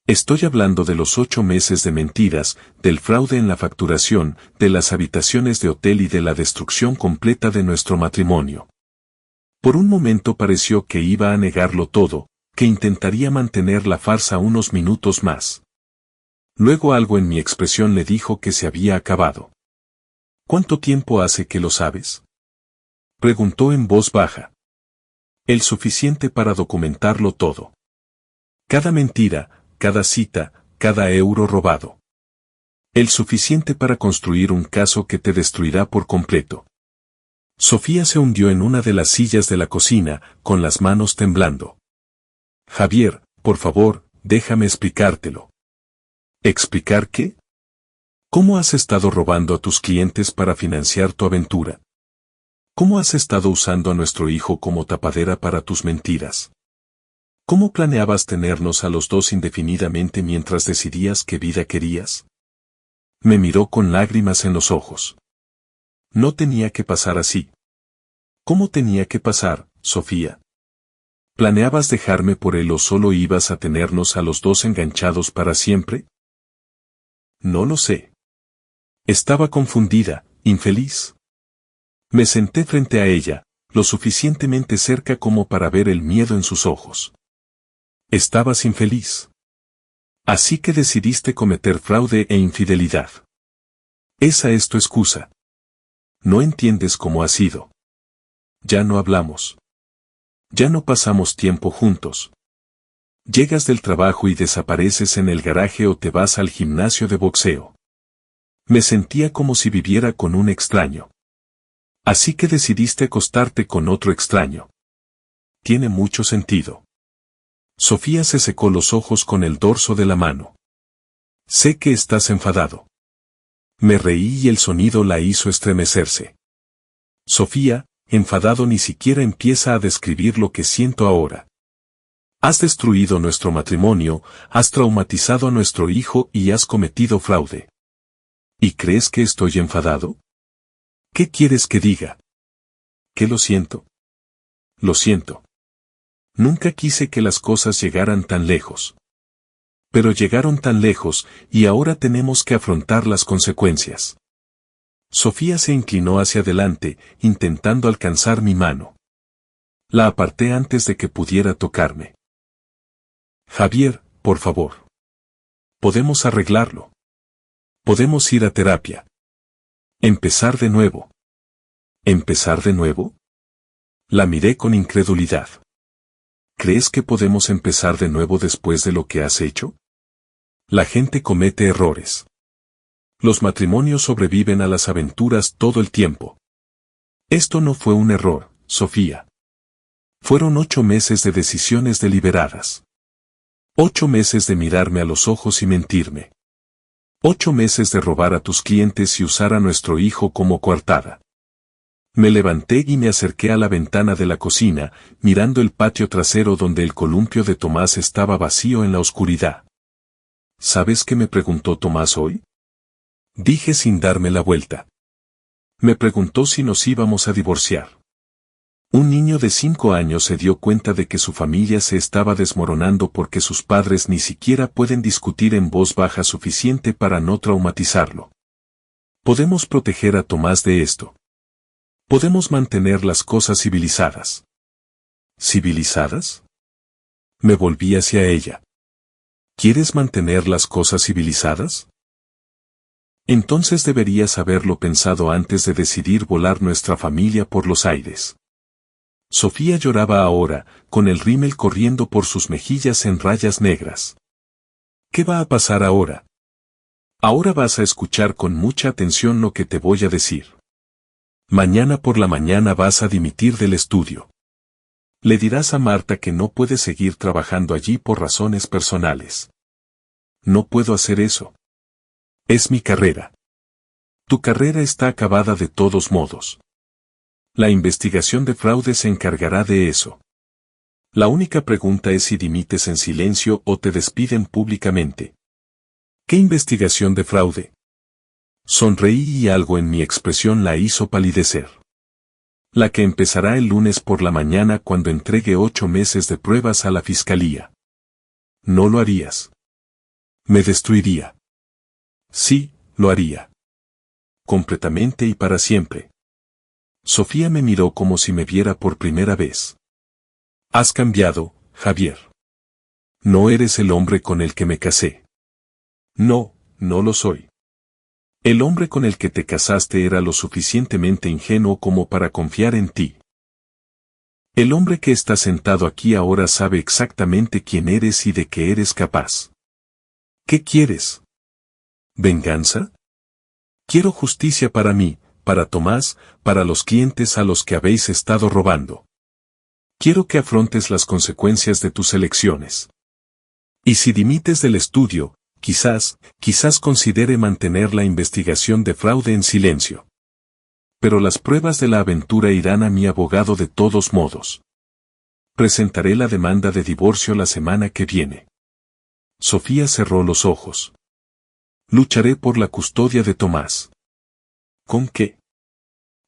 Estoy hablando de los 8 meses de mentiras, del fraude en la facturación, de las habitaciones de hotel y de la destrucción completa de nuestro matrimonio. Por un momento pareció que iba a negarlo todo, que intentaría mantener la farsa unos minutos más. Luego algo en mi expresión le dijo que se había acabado. ¿Cuánto tiempo hace que lo sabes?, preguntó en voz baja. El suficiente para documentarlo todo. Cada mentira, cada cita, cada euro robado. El suficiente para construir un caso que te destruirá por completo. Sofía se hundió en una de las sillas de la cocina, con las manos temblando. Javier, por favor, déjame explicártelo. ¿Explicar qué? ¿Cómo has estado robando a tus clientes para financiar tu aventura? ¿Cómo has estado usando a nuestro hijo como tapadera para tus mentiras? ¿Cómo planeabas tenernos a los dos indefinidamente mientras decidías qué vida querías? Me miró con lágrimas en los ojos. No tenía que pasar así. ¿Cómo tenía que pasar, Sofía? ¿Planeabas dejarme por él o solo ibas a tenernos a los dos enganchados para siempre? No lo sé. Estaba confundida, infeliz. Me senté frente a ella, lo suficientemente cerca como para ver el miedo en sus ojos. Estabas infeliz. Así que decidiste cometer fraude e infidelidad. Esa es tu excusa. No entiendes cómo ha sido. Ya no hablamos. Ya no pasamos tiempo juntos. Llegas del trabajo y desapareces en el garaje o te vas al gimnasio de boxeo. Me sentía como si viviera con un extraño. Así que decidiste acostarte con otro extraño. Tiene mucho sentido. Sofía se secó los ojos con el dorso de la mano. Sé que estás enfadado. Me reí y el sonido la hizo estremecerse. Sofía, enfadado ni siquiera empieza a describir lo que siento ahora. Has destruido nuestro matrimonio, has traumatizado a nuestro hijo y has cometido fraude. ¿Y crees que estoy enfadado? ¿Qué quieres que diga? ¿Que lo siento? Lo siento. Nunca quise que las cosas llegaran tan lejos. Pero llegaron tan lejos, y ahora tenemos que afrontar las consecuencias. Sofía se inclinó hacia adelante, intentando alcanzar mi mano. La aparté antes de que pudiera tocarme. Javier, por favor. Podemos arreglarlo. Podemos ir a terapia. Empezar de nuevo. ¿Empezar de nuevo? La miré con incredulidad. ¿Crees que podemos empezar de nuevo después de lo que has hecho? La gente comete errores. Los matrimonios sobreviven a las aventuras todo el tiempo. Esto no fue un error, Sofía. Fueron 8 meses de decisiones deliberadas. 8 meses de mirarme a los ojos y mentirme. 8 meses de robar a tus clientes y usar a nuestro hijo como coartada. Me levanté y me acerqué a la ventana de la cocina, mirando el patio trasero donde el columpio de Tomás estaba vacío en la oscuridad. ¿Sabes qué me preguntó Tomás hoy? Dije sin darme la vuelta. Me preguntó si nos íbamos a divorciar. Un niño de 5 años se dio cuenta de que su familia se estaba desmoronando porque sus padres ni siquiera pueden discutir en voz baja suficiente para no traumatizarlo. Podemos proteger a Tomás de esto. Podemos mantener las cosas civilizadas. ¿Civilizadas? Me volví hacia ella. ¿Quieres mantener las cosas civilizadas? Entonces deberías haberlo pensado antes de decidir volar nuestra familia por los aires. Sofía lloraba ahora, con el rímel corriendo por sus mejillas en rayas negras. ¿Qué va a pasar ahora? Ahora vas a escuchar con mucha atención lo que te voy a decir. Mañana por la mañana vas a dimitir del estudio. Le dirás a Marta que no puedes seguir trabajando allí por razones personales. No puedo hacer eso. Es mi carrera. Tu carrera está acabada de todos modos. La investigación de fraude se encargará de eso. La única pregunta es si dimites en silencio o te despiden públicamente. ¿Qué investigación de fraude? Sonreí y algo en mi expresión la hizo palidecer. La que empezará el lunes por la mañana cuando entregue 8 meses de pruebas a la fiscalía. No lo harías. Me destruiría. Sí, lo haría. Completamente y para siempre. Sofía me miró como si me viera por primera vez. Has cambiado, Javier. No eres el hombre con el que me casé. No, no lo soy. El hombre con el que te casaste era lo suficientemente ingenuo como para confiar en ti. El hombre que está sentado aquí ahora sabe exactamente quién eres y de qué eres capaz. ¿Qué quieres? ¿Venganza? Quiero justicia para mí, para Tomás, para los clientes a los que habéis estado robando. Quiero que afrontes las consecuencias de tus elecciones. Y si dimites del estudio, quizás considere mantener la investigación de fraude en silencio. Pero las pruebas de la aventura irán a mi abogado de todos modos. Presentaré la demanda de divorcio la semana que viene. Sofía cerró los ojos. Lucharé por la custodia de Tomás. ¿Con qué?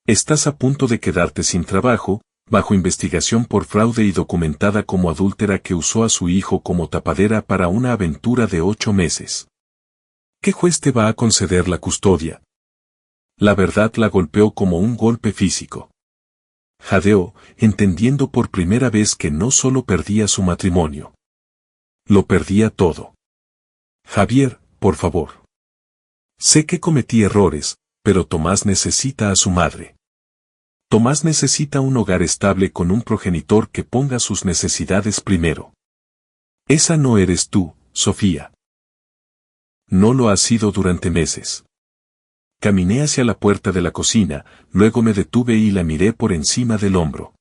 Estás a punto de quedarte sin trabajo, bajo investigación por fraude y documentada como adúltera que usó a su hijo como tapadera para una aventura de 8 meses. ¿Qué juez te va a conceder la custodia? La verdad la golpeó como un golpe físico. Jadeó, entendiendo por primera vez que no solo perdía su matrimonio. Lo perdía todo. Javier, por favor. Sé que cometí errores, pero Tomás necesita a su madre. Tomás necesita un hogar estable con un progenitor que ponga sus necesidades primero. Esa no eres tú, Sofía. No lo has sido durante meses. Caminé hacia la puerta de la cocina, luego me detuve y la miré por encima del hombro.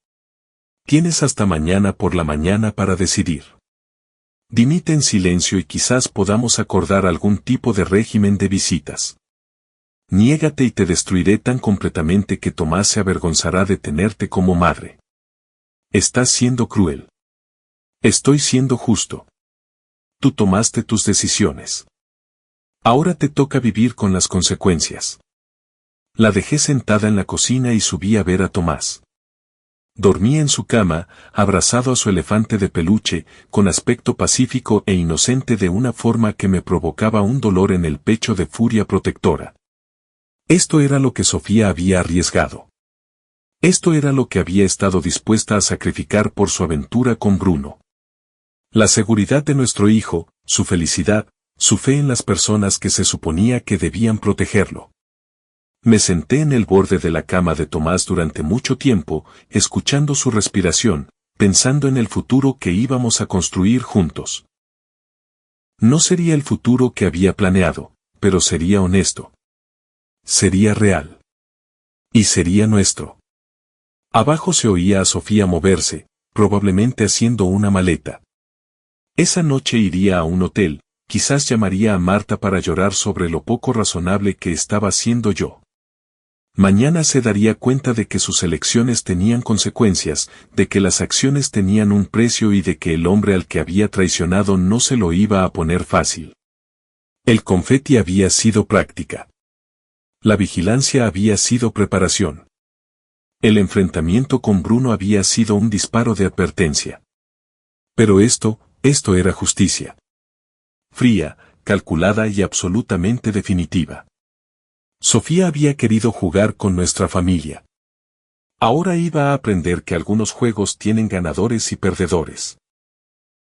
Tienes hasta mañana por la mañana para decidir. Dimite en silencio y quizás podamos acordar algún tipo de régimen de visitas. Niégate y te destruiré tan completamente que Tomás se avergonzará de tenerte como madre. Estás siendo cruel. Estoy siendo justo. Tú tomaste tus decisiones. Ahora te toca vivir con las consecuencias. La dejé sentada en la cocina y subí a ver a Tomás. Dormía en su cama, abrazado a su elefante de peluche, con aspecto pacífico e inocente de una forma que me provocaba un dolor en el pecho de furia protectora. Esto era lo que Sofía había arriesgado. Esto era lo que había estado dispuesta a sacrificar por su aventura con Bruno. La seguridad de nuestro hijo, su felicidad, su fe en las personas que se suponía que debían protegerlo. Me senté en el borde de la cama de Tomás durante mucho tiempo, escuchando su respiración, pensando en el futuro que íbamos a construir juntos. No sería el futuro que había planeado, pero sería honesto. Sería real. Y sería nuestro. Abajo se oía a Sofía moverse, probablemente haciendo una maleta. Esa noche iría a un hotel, quizás llamaría a Marta para llorar sobre lo poco razonable que estaba siendo yo. Mañana se daría cuenta de que sus elecciones tenían consecuencias, de que las acciones tenían un precio y de que el hombre al que había traicionado no se lo iba a poner fácil. El confeti había sido práctica. La vigilancia había sido preparación. El enfrentamiento con Bruno había sido un disparo de advertencia. Pero esto era justicia. Fría, calculada y absolutamente definitiva. Sofía había querido jugar con nuestra familia. Ahora iba a aprender que algunos juegos tienen ganadores y perdedores.